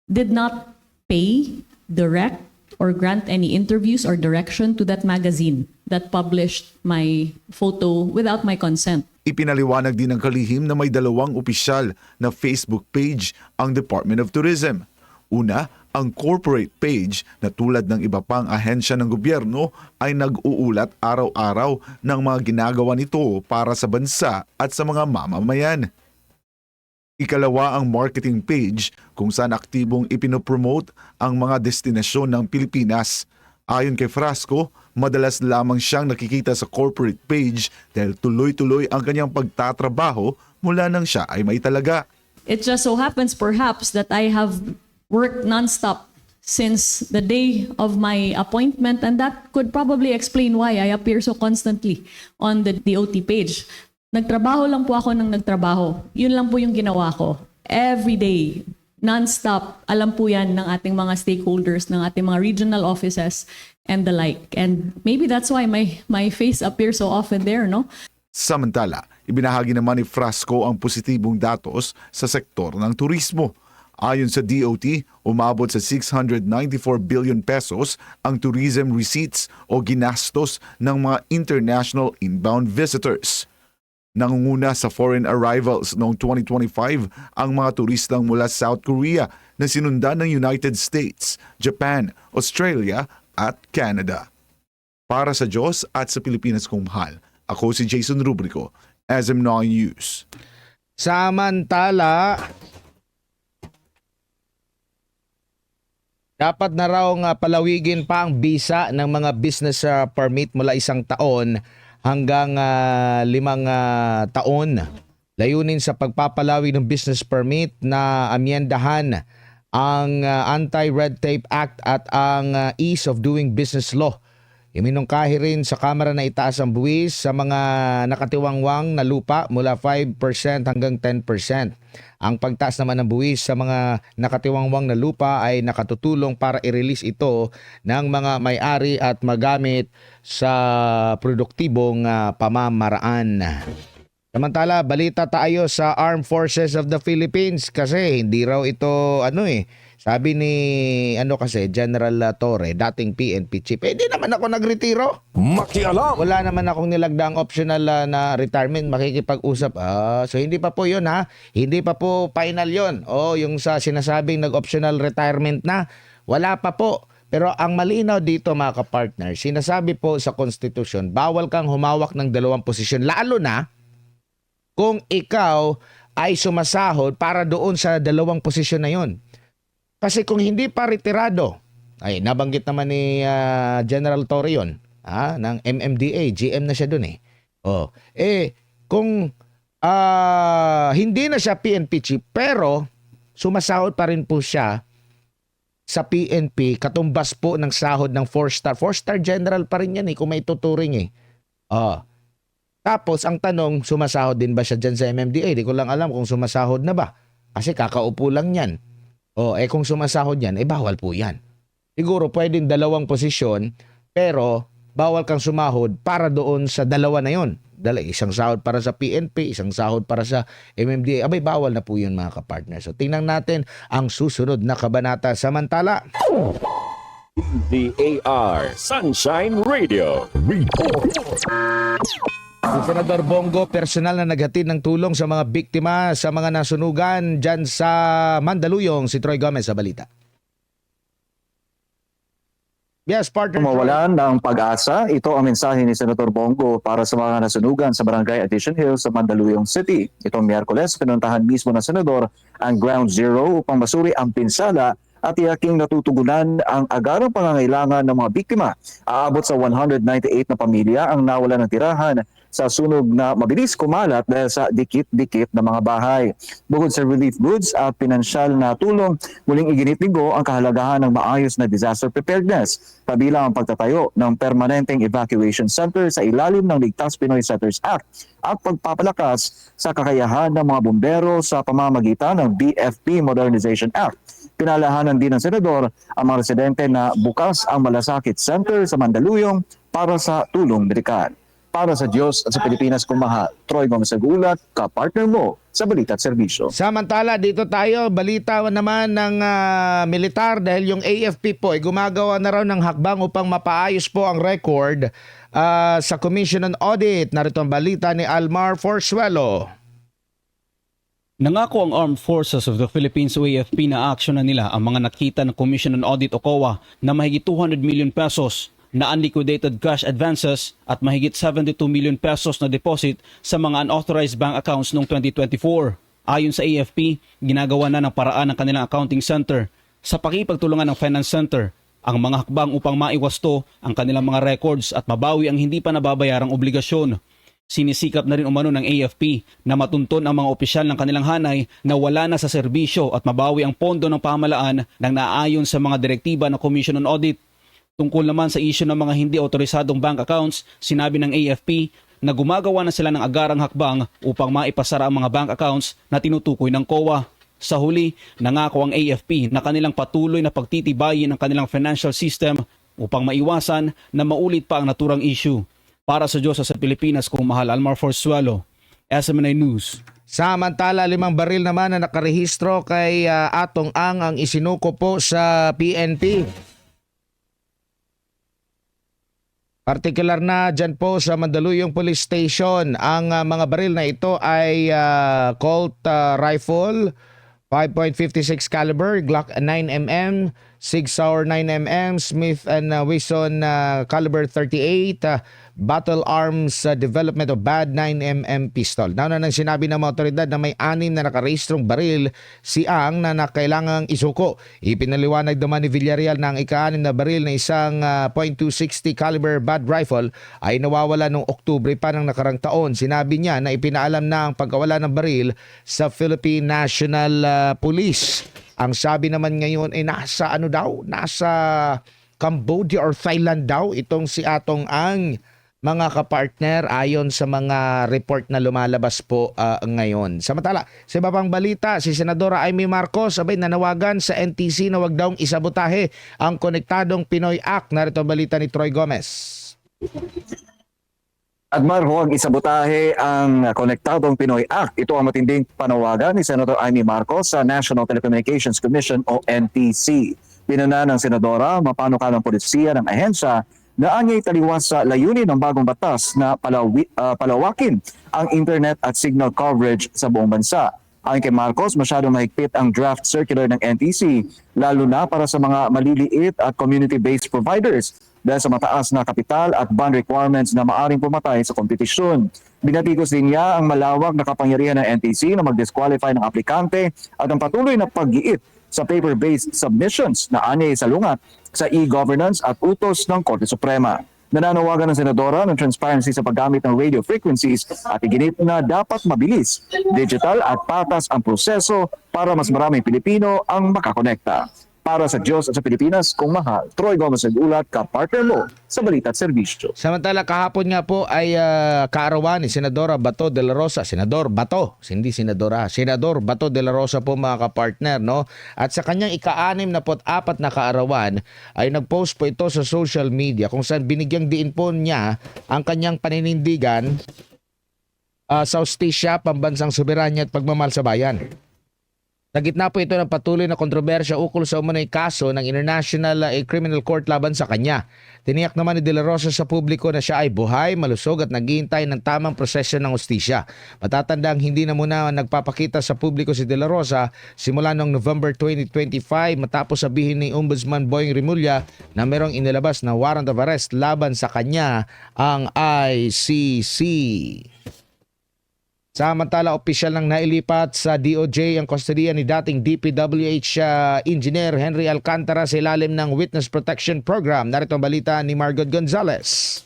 did not pay, direct, or grant any interviews or direction to that magazine that published my photo without my consent. Ipinaliwanag din ng kalihim na may dalawang opisyal na Facebook page ang Department of Tourism. Una, ang corporate page na tulad ng iba pang ahensya ng gobyerno ay nag-uulat araw-araw ng mga ginagawa nito para sa bansa at sa mga mamamayan. Ikalawa ang marketing page kung saan aktibong ipinopromote ang mga destinasyon ng Pilipinas. Ayon kay Frasco, madalas lamang siyang nakikita sa corporate page dahil tuloy-tuloy ang kanyang pagtatrabaho mula nang siya ay may talaga. It just so happens perhaps that I have worked nonstop since the day of my appointment, and that could probably explain why I appear so constantly on the DOT page. Nagtrabaho lang po ako ng nagtrabaho. Yun lang po yung ginawa ko. Every day, non-stop, alam po yan ng ating mga stakeholders, ng ating mga regional offices and the like. And maybe that's why my face appears so often there, no? Samantala, ibinahagi naman ni Frasco ang positibong datos sa sektor ng turismo. Ayon sa DOT, umabot sa 694 billion pesos ang tourism receipts o ginastos ng mga international inbound visitors. Nangunguna sa foreign arrivals noong 2025 ang mga turistang mula South Korea na sinundan ng United States, Japan, Australia at Canada. Para sa Diyos at sa Pilipinas kong mahal, ako si Jason Rubrico, SM9 News. Samantala, dapat na raw palawigin pa ang bisa ng mga business permit mula 1 taon hanggang 5 taon. Layunin sa pagpapalawig ng business permit na amyendahan ang Anti-Red Tape Act at ang Ease of Doing Business Law. Iminungkahi rin sa Kamara na itaas ang buwis sa mga nakatiwangwang na lupa mula 5% hanggang 10%. Ang pagtaas naman ng buwis sa mga nakatiwangwang na lupa ay nakatutulong para i-release ito ng mga may-ari at magamit sa produktibong pamamaraan. Samantala, balita tayo sa Armed Forces of the Philippines kasi hindi raw ito sabi ni General Torre, dating PNP chief, hindi naman ako nagretiro. Makialam. Wala naman akong nilagdaang optional na retirement, makikipag-usap. So hindi pa po 'yon ha. Hindi pa po final 'yon. Yung sa sinasabing nag-optional retirement na, wala pa po. Pero ang malinaw dito mga kapartner, sinasabi po sa Constitution, bawal kang humawak ng dalawang posisyon, lalo na kung ikaw ay sumasahod para doon sa dalawang posisyon na yon. Kasi kung hindi pa retirado, ay nabanggit naman ni General Torre yun, ng MMDA, GM na siya doon kung hindi na siya PNP chief, pero sumasahod pa rin po siya sa PNP, katumbas po ng sahod ng 4-star. 4-star general pa rin yan kung may tuturing Tapos, ang tanong, sumasahod din ba siya dyan sa MMDA? Di ko lang alam kung sumasahod na ba. Kasi kakaupo lang yan. Kung sumasahod yan, bawal po yan. Siguro pwedeng dalawang posisyon, pero bawal kang sumahod para doon sa dalawa na yon. Isang sahod para sa PNP, isang sahod para sa MMDA. Bawal na po yun mga kapartner. So, tingnan natin ang susunod na kabanata. Samantala, DAR Sunshine Radio. si Senador Bongo, personal na naghatid ng tulong sa mga biktima sa mga nasunugan dyan sa Mandaluyong. Si Troy Gomez sa balita. Yes, partner. Mawalan ng pag-asa, ito ang mensahe ni Senator Bongo para sa mga nasunugan sa Barangay Addition Hills sa Mandaluyong City. Itong Miyerkules, pinuntahan mismo ng Senador ang Ground Zero upang masuri ang pinsala at tiyaking natutugunan ang agarang pangangailangan ng mga biktima. Aabot sa 198 na pamilya ang nawala ng tirahan sa sunog na mabilis kumalat dahil sa dikit-dikit na mga bahay. Bukod sa relief goods at pinansyal na tulong, muling iginitigo ang kahalagahan ng maayos na disaster preparedness, kabilang ang pagtatayo ng permanenteng evacuation center sa ilalim ng Ligtas Pinoy Setters Act at pagpapalakas sa kakayahan ng mga bumbero sa pamamagitan ng BFP Modernization Act. Pinalahanan din ng Senador ang mga residente na bukas ang Malasakit Center sa Mandaluyong para sa tulong medikal. Para sa Diyos at sa Pilipinas kung mahal, Troy Gomez Agulat, kapartner mo sa Balita at Serbisyo. Samantala, dito tayo, balita naman ng militar dahil yung AFP po ay gumagawa na raw ng hakbang upang mapaayos po ang record sa Commission on Audit. Narito ang balita ni Almar Forsuelo. Nangako ang Armed Forces of the Philippines o AFP na aksyonan nila ang mga nakita ng Commission on Audit o COA na mahigit 200 million pesos na unliquidated cash advances at mahigit 72 million pesos na deposit sa mga unauthorized bank accounts noong 2024. Ayon sa AFP, ginagawa na ng paraan ng kanilang accounting center sa pakipagtulungan ng Finance Center ang mga hakbang upang maiwasto ang kanilang mga records at mabawi ang hindi pa nababayarang obligasyon. Sinisikap na rin umano ng AFP na matunton ang mga opisyal ng kanilang hanay na wala na sa serbisyo at mabawi ang pondo ng pamahalaan nang naaayon sa mga direktiba ng Commission on Audit. Tungkol naman sa isyu ng mga hindi otorisadong bank accounts, sinabi ng AFP na gumagawa na sila ng agarang hakbang upang maipasara ang mga bank accounts na tinutukoy ng COA. Sa huli, nangako ang AFP na kanilang patuloy na pagtitibayin ang kanilang financial system upang maiwasan na maulit pa ang naturang issue. Para sa Diyos sa Pilipinas kung mahal, Almar Forsuelo, SMNI News. Samantala, 5 baril naman na nakarehistro kay Atong ang isinuko po sa PNP. Partikular na dyan po sa Mandaluyong Police Station. Ang mga baril na ito ay Colt rifle, 5.56 caliber, Glock 9mm, Sig Sauer 9mm, Smith & Wesson caliber 38, Battle Arms Development of BAD 9mm pistol. Nauna nang sinabi ng mga otoridad na may 6 na nakarehistrong baril si Ang na kailangang isuko. Ipinaliwanag naman ni Villarreal na ang ika-6 na baril na isang .260 caliber BAD rifle ay nawawala noong Oktubre pa ng nakarang taon. Sinabi niya na ipinaalam na ang pagkawala ng baril sa Philippine National Police. Ang sabi naman ngayon ay nasa Cambodia or Thailand daw itong si Atong Ang, mga kapartner, ayon sa mga report na lumalabas po ngayon. Samantala, sa iba pang balita, si Senadora Amy Marcos nanawagan sa NTC na wag daw isabotahe ang Konektadong Pinoy Act. Narito ang balita ni Troy Gomez. At huwag isabotahe ang Konektadong Pinoy Act. Ito ang matinding panawagan ni Senator Amy Marcos sa National Telecommunications Commission o NTC. Pinuna ng Senadora mapanukalang polisiya ng ahensya na anyay taliwas sa layunin ng bagong batas na palawakin ang internet at signal coverage sa buong bansa. Ayon kay Marcos, masyadong mahigpit ang draft circular ng NTC, lalo na para sa mga maliliit at community-based providers dahil sa mataas na kapital at bond requirements na maaring pumatay sa kompetisyon. Binatikos din niya ang malawak na kapangyarihan ng NTC na mag-disqualify ng aplikante at ang patuloy na pag-iit sa paper-based submissions na anyay salungat sa e-governance at utos ng Korte Suprema. Nananawagan ng Senadora ng transparency sa paggamit ng radio frequencies at iginit na dapat mabilis, digital at patas ang proseso para mas maraming Pilipino ang makakonekta. Para sa Diyos at sa Pilipinas, kung mahal, Troy Gomez nag-ulat, ka-partner mo sa Balita at Serbisyo. Samantala kahapon nga po ay kaarawan ni Senadora Bato de la Rosa. Senador Bato, hindi Senadora. Senador Bato de la Rosa po mga kapartner, no? At sa kanyang ika-64 na kaarawan ay nag-post po ito sa social media kung saan binigyang diin po niya ang kanyang paninindigan sa ustisya, pambansang soberanya at pagmamahal sa bayan. Sa gitna po ito ng patuloy na kontrobersya ukol sa umano'y kaso ng International Criminal Court laban sa kanya. Tiniyak naman ni De La Rosa sa publiko na siya ay buhay, malusog at naghihintay ng tamang proseso ng ustisya. Matatandang hindi na muna nagpapakita sa publiko si De La Rosa simula noong November 2025 matapos sabihin ni Ombudsman Boying Rimulya na merong inilabas na warrant of arrest laban sa kanya ang ICC. Samantala, opisyal nang nailipat sa DOJ ang kustodiya ni dating DPWH Engineer Henry Alcantara sa ilalim ng Witness Protection Program. Narito ang balita ni Margot Gonzalez.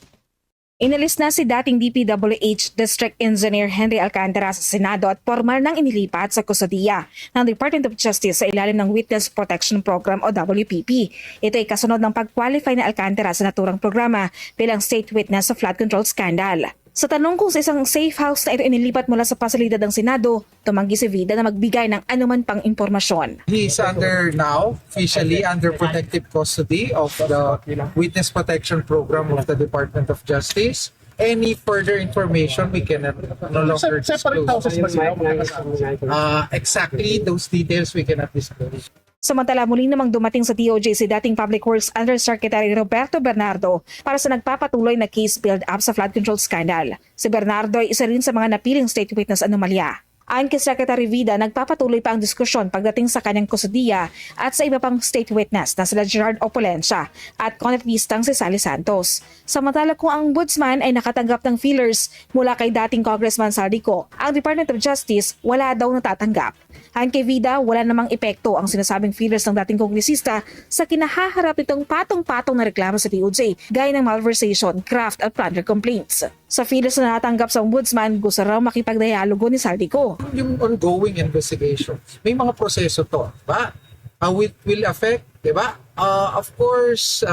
Inalis na si dating DPWH District Engineer Henry Alcantara sa Senado at formal nang inilipat sa kustodiya ng Department of Justice sa ilalim ng Witness Protection Program o WPP. Ito ay kasunod ng pag-qualify ni Alcantara sa naturang programa bilang state witness sa flood control scandal. Sa tanong kung sa isang safe house na ito inilipat mula sa pasilidad ng Senado, tumanggi si Vida na magbigay ng anuman pang impormasyon. He is officially under protective custody of the Witness Protection Program of the Department of Justice. Any further information we cannot no longer disclose. Exactly those details we cannot disclose. Samantala muling namang dumating sa DOJ si dating Public Works Undersecretary Roberto Bernardo para sa nagpapatuloy na case build-up sa flood control scandal. Si Bernardo ay isa rin sa mga napiling state witness anomalya. Ayon kay Secretary Vida, nagpapatuloy pa ang diskusyon pagdating sa kanyang kustodiya at sa iba pang state witness na sila Gerard Opolencia at konetbistang si Sally Santos. Samantala kung ang ombudsman ay nakatanggap ng feelers mula kay dating Congressman Saldico, ang Department of Justice wala daw natatanggap. Ayon kay Vida, wala namang epekto ang sinasabing feelers ng dating kongresista sa kinahaharap nitong patong-patong na reklamo sa DOJ gaya ng malversation, graft at plunder complaints. Sa feelers na natanggap sa ombudsman, gusto raw makipagdialogo ni Saldico. Yung ongoing investigation, may mga proseso to, ba? It will affect, di ba? Of course,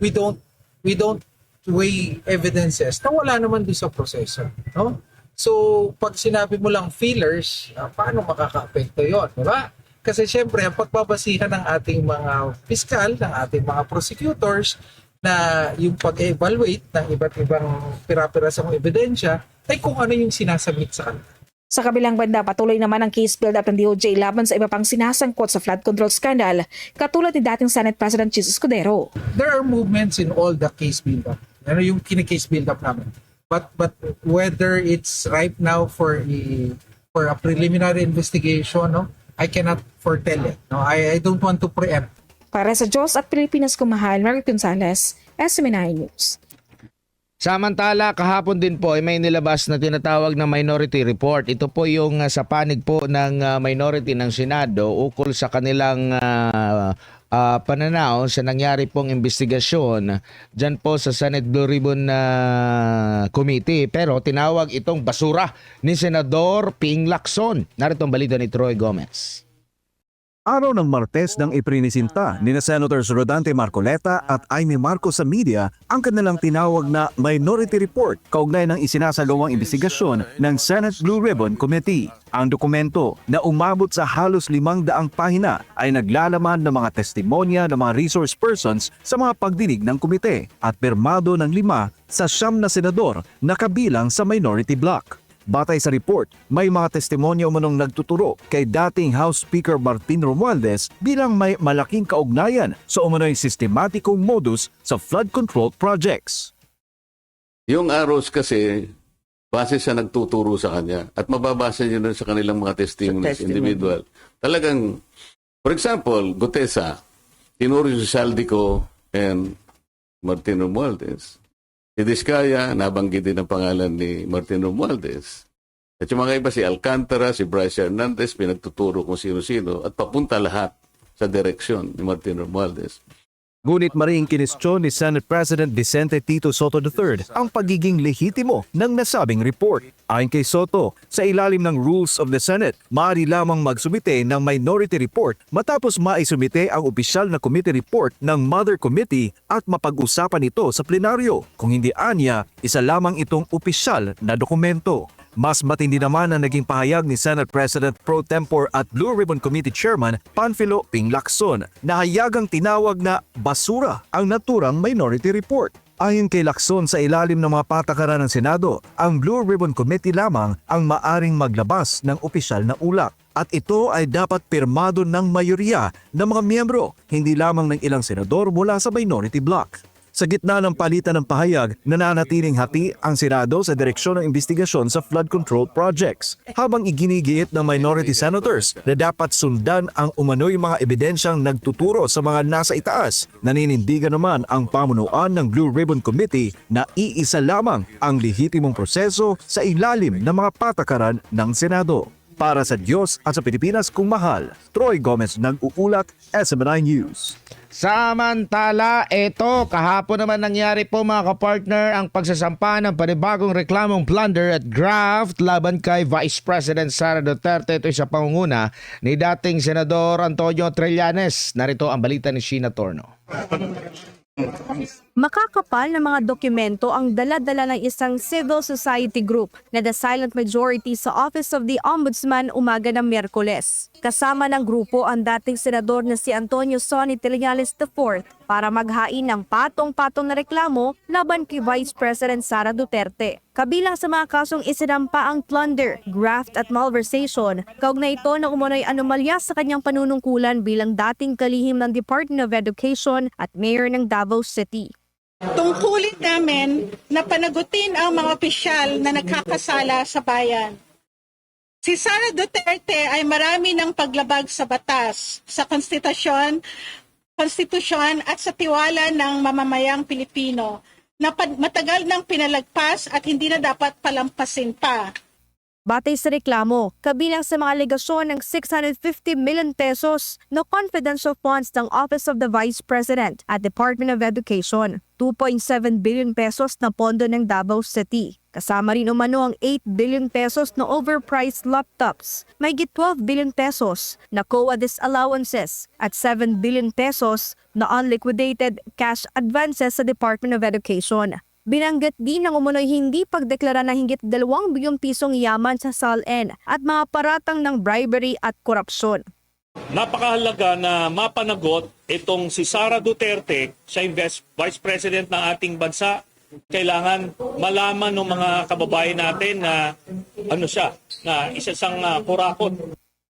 we don't weigh evidences na wala naman doon sa proseso, no? So, pag sinabi mo lang feelers, paano makaka-apekto yun, di ba? Kasi syempre, ang pagbabasihan ng ating mga piskal, ng ating mga prosecutors, na yung pag-evaluate ng iba't ibang pira-pirasong ebidensya, ay kung ano yung sinasabit sa kanila. Sa kabilang banda, patuloy naman ang case build-up ng DOJ laban sa iba pang sinasangkot sa flood control scandal, katulad ni dating Senate President Jesus Escudero. There are movements in all the case build-up. Ano yung kine-case build-up namin? But whether it's ripe now for a preliminary investigation, no, I cannot foretell it. No, I don't want to preempt. Para sa Diyos at Pilipinas kumahal, Margaret Gonzalez, SMNI News. Samantala, kahapon din po ay may nilabas na tinatawag na minority report. Ito po yung sa panig po ng minority ng Senado ukol sa kanilang pananaw sa nangyari pong investigasyon dyan po sa Senate Blue Ribbon Committee. Pero tinawag itong basura ni Senador Ping Lacson. Narito ang balita ni Troy Gomez. Araw ng Martes nang iprinisinta ni Senators Rodante Marcoleta at Aimee Marcos sa media ang kanilang tinawag na Minority Report kaugnay ng isinasagawang investigasyon ng Senate Blue Ribbon Committee. Ang dokumento na umabot sa halos 500 pahina ay naglalaman ng mga testimonya ng mga resource persons sa mga pagdinig ng komite at pirmado ng 5 sa 9 na senador na kabilang sa minority bloc. Batay sa report, may mga testimonya umanong nagtuturo kay dating House Speaker Martin Romualdez bilang may malaking kaugnayan sa umano'y sistematikong modus sa flood control projects. Yung arrows kasi, base sa nagtuturo sa kanya at mababasa nyo sa kanilang mga testimonies, individual. Talagang, for example, Gutesa, tinuro si Saldico and Martin Romualdez. Si Diskaya, nabanggit din ang pangalan ni Martin Romualdez. At yung mga iba, si Alcantara, si Bryce Hernandez, pinagtuturo kung sino-sino at papunta lahat sa direksyon ni Martin Romualdez. Ngunit maring kinestyon ni Senate President Vicente Tito Soto III ang pagiging lehitimo ng nasabing report. Ayon kay Soto, sa ilalim ng Rules of the Senate, maaari lamang magsumite ng minority report matapos maisumite ang opisyal na committee report ng Mother Committee at mapag-usapan ito sa plenaryo. Kung hindi anya, isa lamang itong opisyal na dokumento. Mas matindi naman ang naging pahayag ni Senate President Pro Tempore at Blue Ribbon Committee Chairman Panfilo Ping Lacson na hayagang tinawag na basura ang naturang minority report. Ayon kay Lacson, sa ilalim ng mga patakaran ng Senado, ang Blue Ribbon Committee lamang ang maaring maglabas ng opisyal na ulat. At ito ay dapat pirmado ng mayoriya ng mga miyembro, hindi lamang ng ilang senador mula sa minority bloc. Sa gitna ng palitan ng pahayag, nananatiling hati ang Senado sa direksyon ng investigasyon sa flood control projects, habang iginigiit ng minority senators na dapat sundan ang umano'y mga ebidensyang nagtuturo sa mga nasa itaas. Naninindigan naman ang pamunuan ng Blue Ribbon Committee na iisa lamang ang lehitimong proseso sa ilalim ng mga patakaran ng Senado. Para sa Diyos at sa Pilipinas kung mahal, Troy Gomez nag-uulat, SMNI News. Samantala, ito, kahapon naman nangyari po mga kapartner ang pagsasampa ng panibagong reklamong plunder at graft laban kay Vice President Sara Duterte. Ito sa pangunguna ni dating Senador Antonio Trillanes. Narito ang balita ni Sheena Torno. Makakapal na mga dokumento ang dala-dala ng isang civil society group na the silent majority sa Office of the Ombudsman umaga ng Miyerkules. Kasama ng grupo ang dating senador na si Antonio Sonny Trillanes IV para maghain ng patong-patong na reklamo laban kay Vice President Sara Duterte. Kabilang sa mga kasong isinampa ang plunder, graft at malversation, kaugnay ito na umunoy anomalya sa kanyang panunungkulan bilang dating kalihim ng Department of Education at Mayor ng Davao City. Tungkulin namin na panagutin ang mga opisyal na nagkakasala sa bayan. Si Sara Duterte ay marami ng paglabag sa batas, sa konstitusyon at sa tiwala ng mamamayang Pilipino na matagal nang pinalagpas at hindi na dapat palampasin pa. Batay sa reklamo, kabilang sa mga alegasyon ng 650 million pesos na confidential funds ng Office of the Vice President at Department of Education, 2.7 billion pesos na pondo ng Davao City. Kasama rin umano ang 8 billion pesos na overpriced laptops, mahigit 12 billion pesos na COA disallowances at 7 billion pesos na unliquidated cash advances sa Department of Education. Binanggit din ng umunoy hindi pagdeklara na higit 2 bilyong pisong yaman sa SALN at mga paratang ng bribery at korupsyon. Napakahalaga na mapanagot itong si Sara Duterte, siya Vice President ng ating bansa. Kailangan malaman ng mga kababayan natin na na isa siyang kurakot.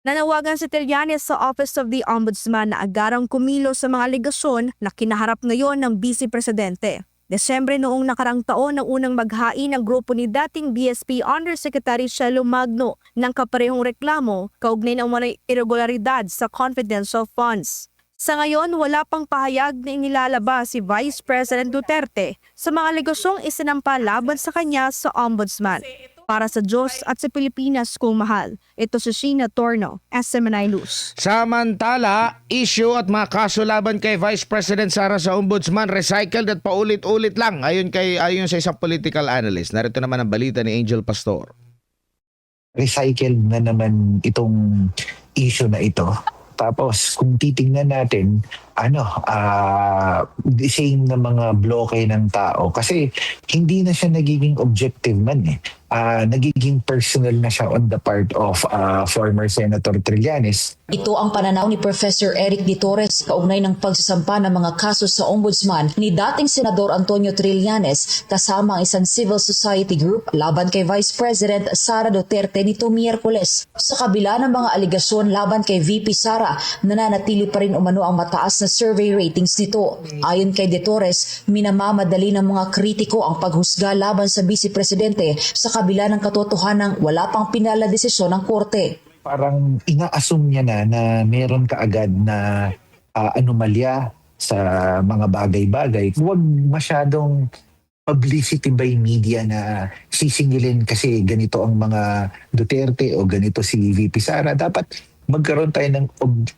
Nanawagan si Trillanes sa Office of the Ombudsman na agarang kumilos sa mga alegasyon na kinaharap ngayon ng Vice Presidente. Desyembre noong nakarang taon na unang maghain ang grupo ni dating BSP Undersecretary Shelo Magno ng kaparehong reklamo kaugnay ng mga irregularidad sa confidential funds. Sa ngayon, wala pang pahayag na inilalabas si Vice President Duterte sa mga alegasyong isinampa laban sa kanya sa Ombudsman. Para sa Diyos at sa Pilipinas kung mahal, ito si Sheena Torno, SMNI News. Samantala, issue at mga kaso laban kay Vice President Sara sa Ombudsman recycled at paulit-ulit lang ayon sa isang political analyst. Narito naman ang balita ni Angel Pastor. Recycled na naman itong issue na ito. Tapos kung titingnan natin, the same na mga bloke ng tao. Kasi hindi na siya nagiging objective man eh. Nagiging personal na siya on the part of former Senator Trillanes. Ito ang pananaw ni Professor Eric D. Torres kaugnay ng pagsasampa ng mga kaso sa ombudsman ni dating Senador Antonio Trillanes kasama ang isang civil society group laban kay Vice President Sara Duterte nito Miyerkules. Sa kabila ng mga aligasyon laban kay VP Sara, nananatili pa rin umano ang mataas na survey ratings nito. Ayon kay De Torres, minamamadali ng mga kritiko ang paghusga laban sa Vice Presidente sa kabila ng katotohanang wala pang pinala desisyon ng korte. Parang ina-assume niya na meron kaagad na anomalya sa mga bagay-bagay. Huwag masyadong publicity by media na sisingilin kasi ganito ang mga Duterte o ganito si VP Sara. Dapat magkaroon tayo ng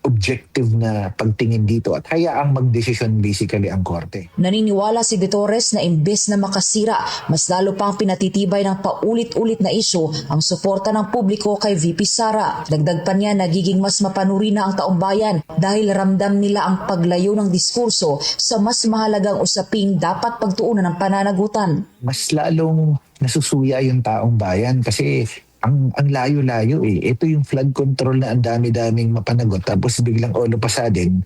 objective na pagtingin dito at hayaang magdesisyon basically ang korte. Naniniwala si De Torres na imbes na makasira, mas lalo pang pinatitibay ng paulit-ulit na isyu ang suporta ng publiko kay VP Sara. Dagdag pa niya, nagiging mas mapanuri na ang taong bayan dahil ramdam nila ang paglayo ng diskurso sa mas mahalagang usaping dapat pagtuunan ng pananagutan. Mas lalong nasusuya yung taong bayan kasi ang layo-layo eh. Ito yung flood control na ang dami-daming mapanagot. Tapos biglang all of a sudden,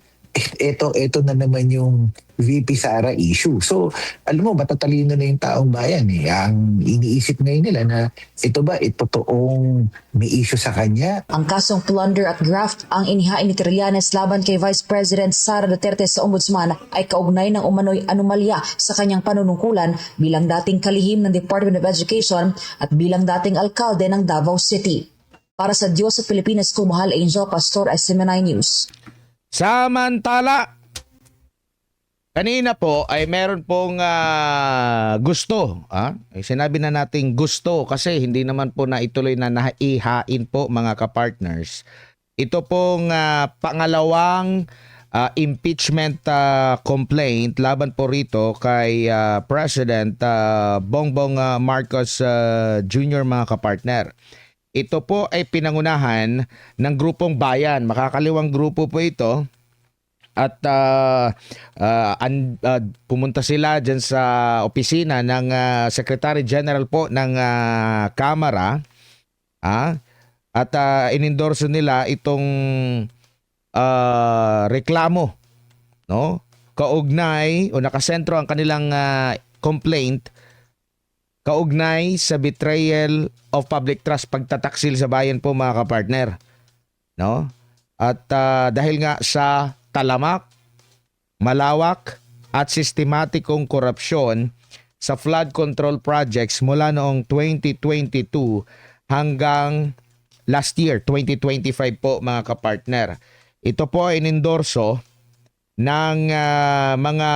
ito na naman yung VP Sara issue. So, alam mo, matatalino na yung taong bayan eh. Ang iniisip ngayon nila na ito ba, totoong may issue sa kanya. Ang kasong plunder at graft ang inihain ni Trillanes laban kay Vice President Sara Duterte sa ombudsman ay kaugnay ng umano'y anomalya sa kanyang panunungkulan bilang dating kalihim ng Department of Education at bilang dating alkalde ng Davao City. Para sa Diyos at Pilipinas, kumahal Angel Pastor, SMNI News. Samantala, kanina po ay meron pong gusto. Sinabi na natin gusto kasi hindi naman po na ituloy na naihain po mga kapartners. Ito pong pangalawang impeachment complaint laban po rito kay President Bongbong Marcos Jr. mga kapartner. Ito po ay pinangunahan ng grupong bayan. Makakaliwang grupo po ito. At pumunta sila dyan sa opisina ng Secretary General po ng Kamara. At inendorso nila itong reklamo. No? Kaugnay o nakasentro ang kanilang complaint kaugnay sa betrayal of public trust, pagtataksil sa bayan po mga kapartner. No? At dahil nga sa talamak, malawak at sistematikong korupsyon sa flood control projects mula noong 2022 hanggang last year, 2025 po mga kapartner. Ito po ay inendorso ng mga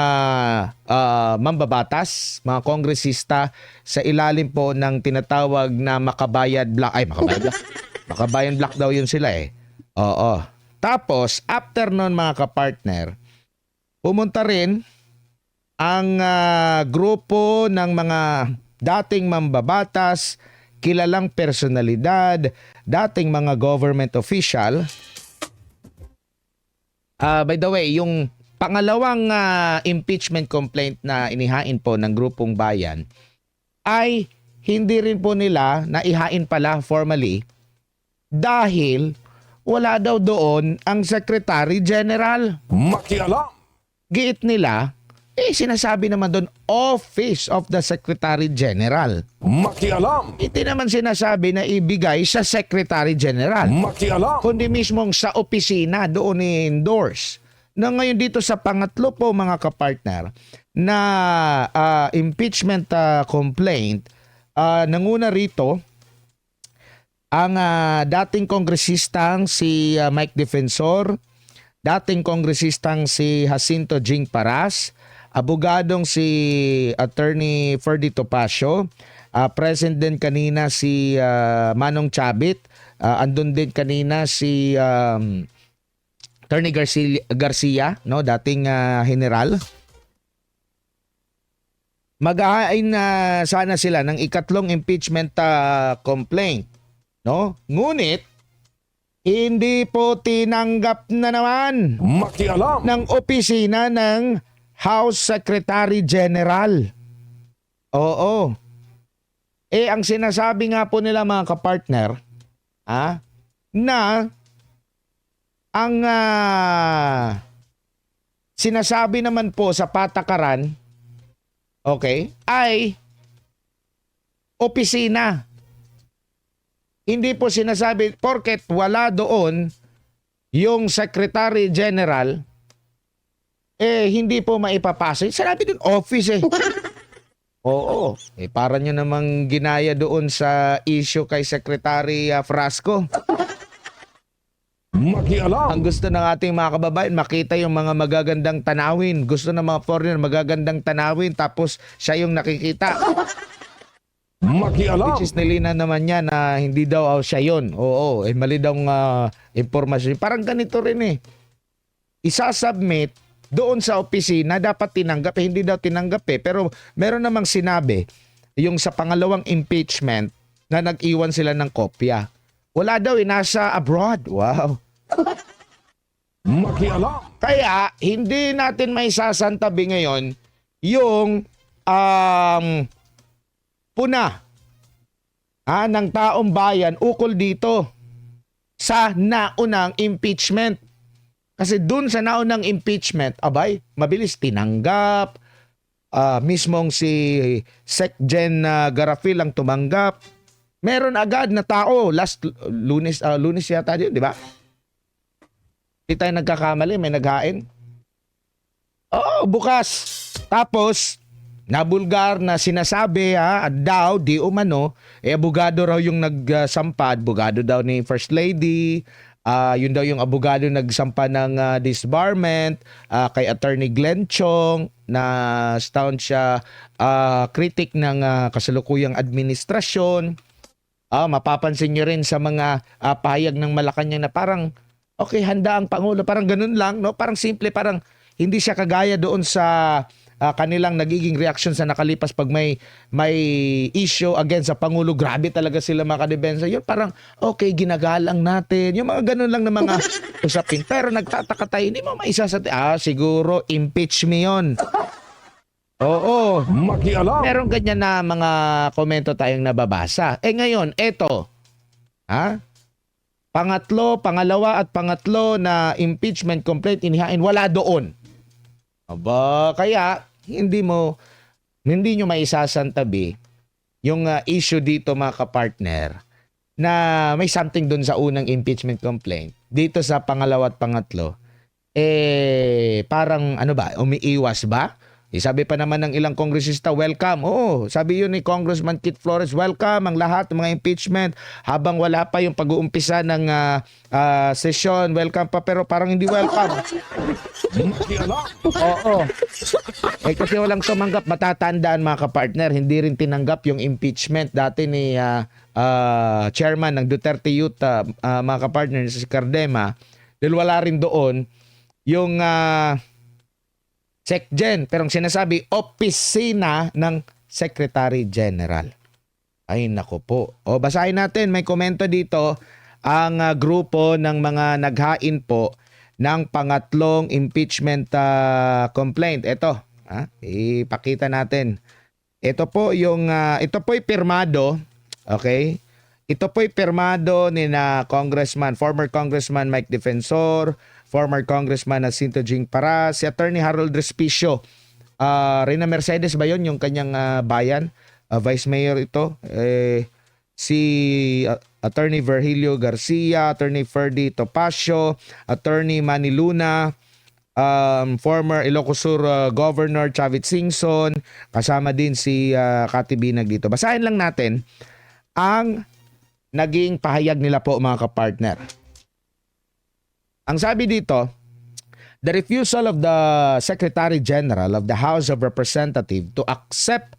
mambabatas, mga kongresista sa ilalim po ng tinatawag na Makabayan Block. Makabayan Block daw yun sila eh. Oo. Tapos, after nun mga kapartner, pumunta rin ang grupo ng mga dating mambabatas, kilalang personalidad, dating mga government official. By the way, yung pangalawang impeachment complaint na inihain po ng grupong bayan ay hindi rin po nila naihain pala formally dahil wala daw doon ang Secretary General. Makialam! Giit nila, sinasabi naman doon Office of the Secretary General. Makialam! Hindi naman sinasabi na ibigay sa Secretary General. Makialam! Kundi mismong sa opisina doon i-endorse. Na ngayon dito sa pangatlo po mga kapartner na impeachment complaint, nanguna rito ang dating kongresistang si Mike Defensor, dating kongresistang si Jacinto Jing Paras, abogadong si Attorney Ferdy Topacio, present din kanina si Manong Chabit, andun din kanina si Attorney Garcia, no, dating general. Mag-aain na sana sila ng ikatlong impeachment complaint, no? Ngunit hindi po tinanggap na naman Makialam. ng opisina ng House Secretary General. Oo. Ang sinasabi nga po nila mga kapartner, na ang sinasabi naman po sa patakaran, okay, ay opisina. Hindi po sinasabi porket wala doon yung Secretary General, hindi po maipapasok. Sinabi doon, office Oo. Para nyo namang ginaya doon sa issue kay Secretary Frasco. Makialam. Ang gusto ng ating mga kababayan, makita yung mga magagandang tanawin. Gusto ng mga foreigner, magagandang tanawin, tapos siya yung nakikita. Makialam. Which is nilina naman niya na hindi daw siya yun. Oo, mali daw impormasyon. Parang ganito rin Isasubmit doon sa opisina, dapat tinanggap. Hindi daw tinanggap pero meron namang sinabi, yung sa pangalawang impeachment, na nag-iwan sila ng kopya. Wala daw, nasa abroad. Wow. Makialam. Kaya, hindi natin may sasantabi ngayon yung puna ng taong bayan ukol dito sa naunang impeachment. Kasi dun sa naunang impeachment, mabilis tinanggap. Mismong si Secgen Garafil ang tumanggap. Meron agad na tao. Last Lunes yata yun, di ba? Hindi tayo nagkakamali, may naghain. Bukas. Tapos, nabulgar na sinasabi daw, di umano, abogado raw yung nagsampa, abogado daw ni First Lady, yun daw yung abogado nagsampa ng disbarment kay Attorney Glenn Chong, na stout siya critic ng kasalukuyang administrasyon. Mapapansin nyo rin sa mga pahayag ng Malacanang na parang, okay, handa ang Pangulo, parang ganun lang, no? Parang simple, parang hindi siya kagaya doon sa kanilang nagiging reaction sa nakalipas pag may issue against sa Pangulo. Grabe talaga sila makadebensa. Yun parang, okay, ginagalang natin. Yung mga ganun lang na mga usapin. Pero nagtataka tayo, hindi mo maisasati. Siguro, impeach me yun. Oo. Makialam. Meron ganyan na mga komento tayong nababasa. Ngayon, eto. Pangalawa at pangatlo na impeachment complaint inihain, wala doon. Kaya hindi nyo maisasantabi yung issue dito mga kapartner na may something doon sa unang impeachment complaint. Dito sa pangalawa at pangatlo, parang umiiwas ba? Sabi pa naman ng ilang kongresista, welcome. Sabi yun ni Congressman Kit Flores, welcome ang lahat ng mga impeachment habang wala pa yung pag-uumpisa ng session. Welcome pa, pero parang hindi welcome. Oo. Kasi walang tumanggap, matatandaan mga kapartner, hindi rin tinanggap yung impeachment dati ni chairman ng Duterte Youth, mga kapartner, si Cardema, dahil wala rin doon yung Secgen, pero ang sinasabi, opisina ng Secretary General. Ay, nako po. Basahin natin, may komento dito ang grupo ng mga naghain po ng pangatlong impeachment complaint. Ito, ipakita natin. Ito po yung pirmado, okay? Ito po'y pirmado ni former Congressman Mike Defensor, former Congressman Jacinto Jing Paras, si Attorney Harold Respicio, Rina Mercedes ba yun, yung kanyang bayan? Vice Mayor ito. Si Attorney Virgilio Garcia, Attorney Ferdy Topacio, Attorney Manny Luna, former Ilocos Sur Governor Chavit Singson, kasama din si Cathy Binag dito. Basahin lang natin ang naging pahayag nila po mga kapartner. Ang sabi dito, the refusal of the Secretary General of the House of Representatives to accept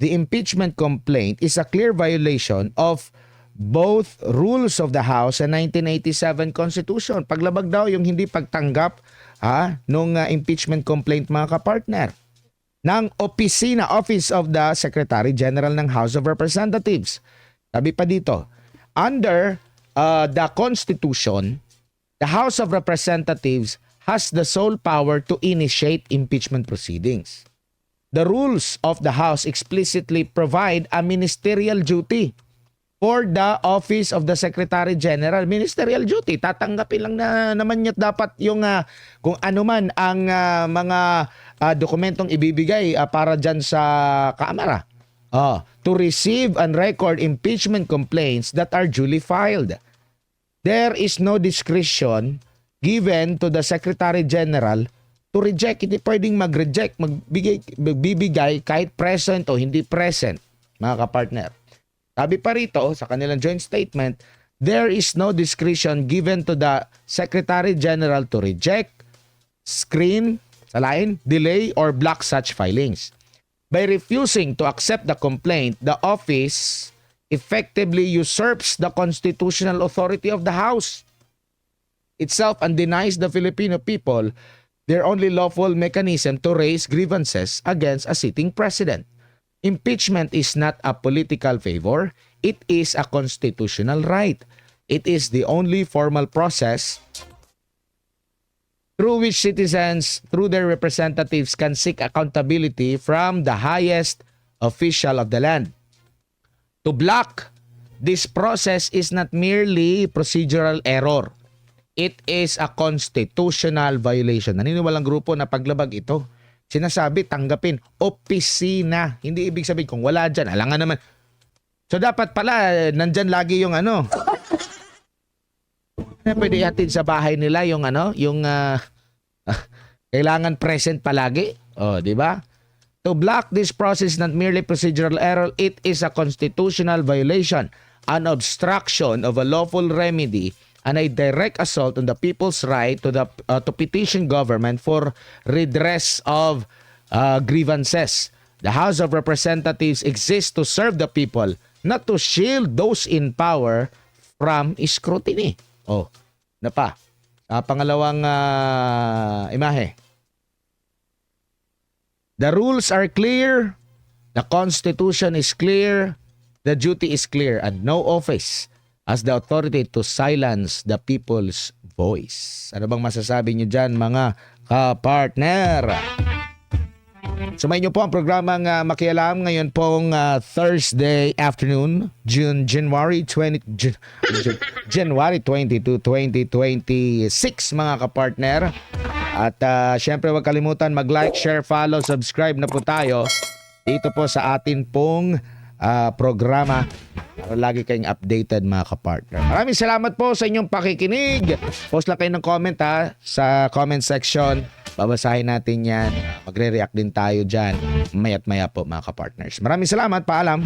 the impeachment complaint is a clear violation of both rules of the House and 1987 Constitution. Paglabag daw yung hindi pagtanggap nung impeachment complaint mga kapartner ng Office of the Secretary General ng House of Representatives. Sabi pa dito, under the Constitution, the House of Representatives has the sole power to initiate impeachment proceedings. The rules of the House explicitly provide a ministerial duty for the Office of the Secretary General. Ministerial duty. Tatanggapin lang na naman niya dapat yung kung ano man ang mga dokumentong ibibigay para dyan sa Kamara. To receive and record impeachment complaints that are duly filed. There is no discretion given to the Secretary General to reject. Hindi pwedeng mag-reject, magbibigay kahit present o hindi present, mga kapartner. Sabi pa rito sa kanilang joint statement, there is no discretion given to the Secretary General to reject, screen, delay, or block such filings. By refusing to accept the complaint, the office effectively usurps the constitutional authority of the House itself and denies the Filipino people their only lawful mechanism to raise grievances against a sitting president. Impeachment is not a political favor. It is a constitutional right. It is the only formal process through which citizens, through their representatives, can seek accountability from the highest official of the land. To block this process is not merely procedural error. It is a constitutional violation. Naniniwalang grupo na paglabag ito. Sinasabi, tanggapin, opisina. Hindi ibig sabihin kung wala dyan, alangan naman. So dapat pala, nandyan lagi yung pwede ihatid sa bahay nila yung kailangan present palagi. Di ba? To block this process is not merely procedural error, it is a constitutional violation, an obstruction of a lawful remedy, and a direct assault on the people's right to petition government for redress of grievances. The House of Representatives exists to serve the people, not to shield those in power from scrutiny. Pangalawang imahe. The rules are clear, the Constitution is clear, the duty is clear, and no office as the authority to silence the people's voice. Ano bang masasabi nyo dyan, mga kapartner? Sumayin nyo po ang programang Makialam ngayon pong Thursday afternoon, January 22, 2026, mga kapartner. At syempre huwag kalimutan mag-like, share, follow, subscribe na po tayo dito po sa atin pong programa para lagi kayong updated, mga kapartner. Maraming salamat po sa inyong pakikinig. Post lang kayo ng comment sa comment section. Babasahin natin yan. Magre-react din tayo dyan. Maya't maya po, mga kapartners. Maraming salamat. Paalam.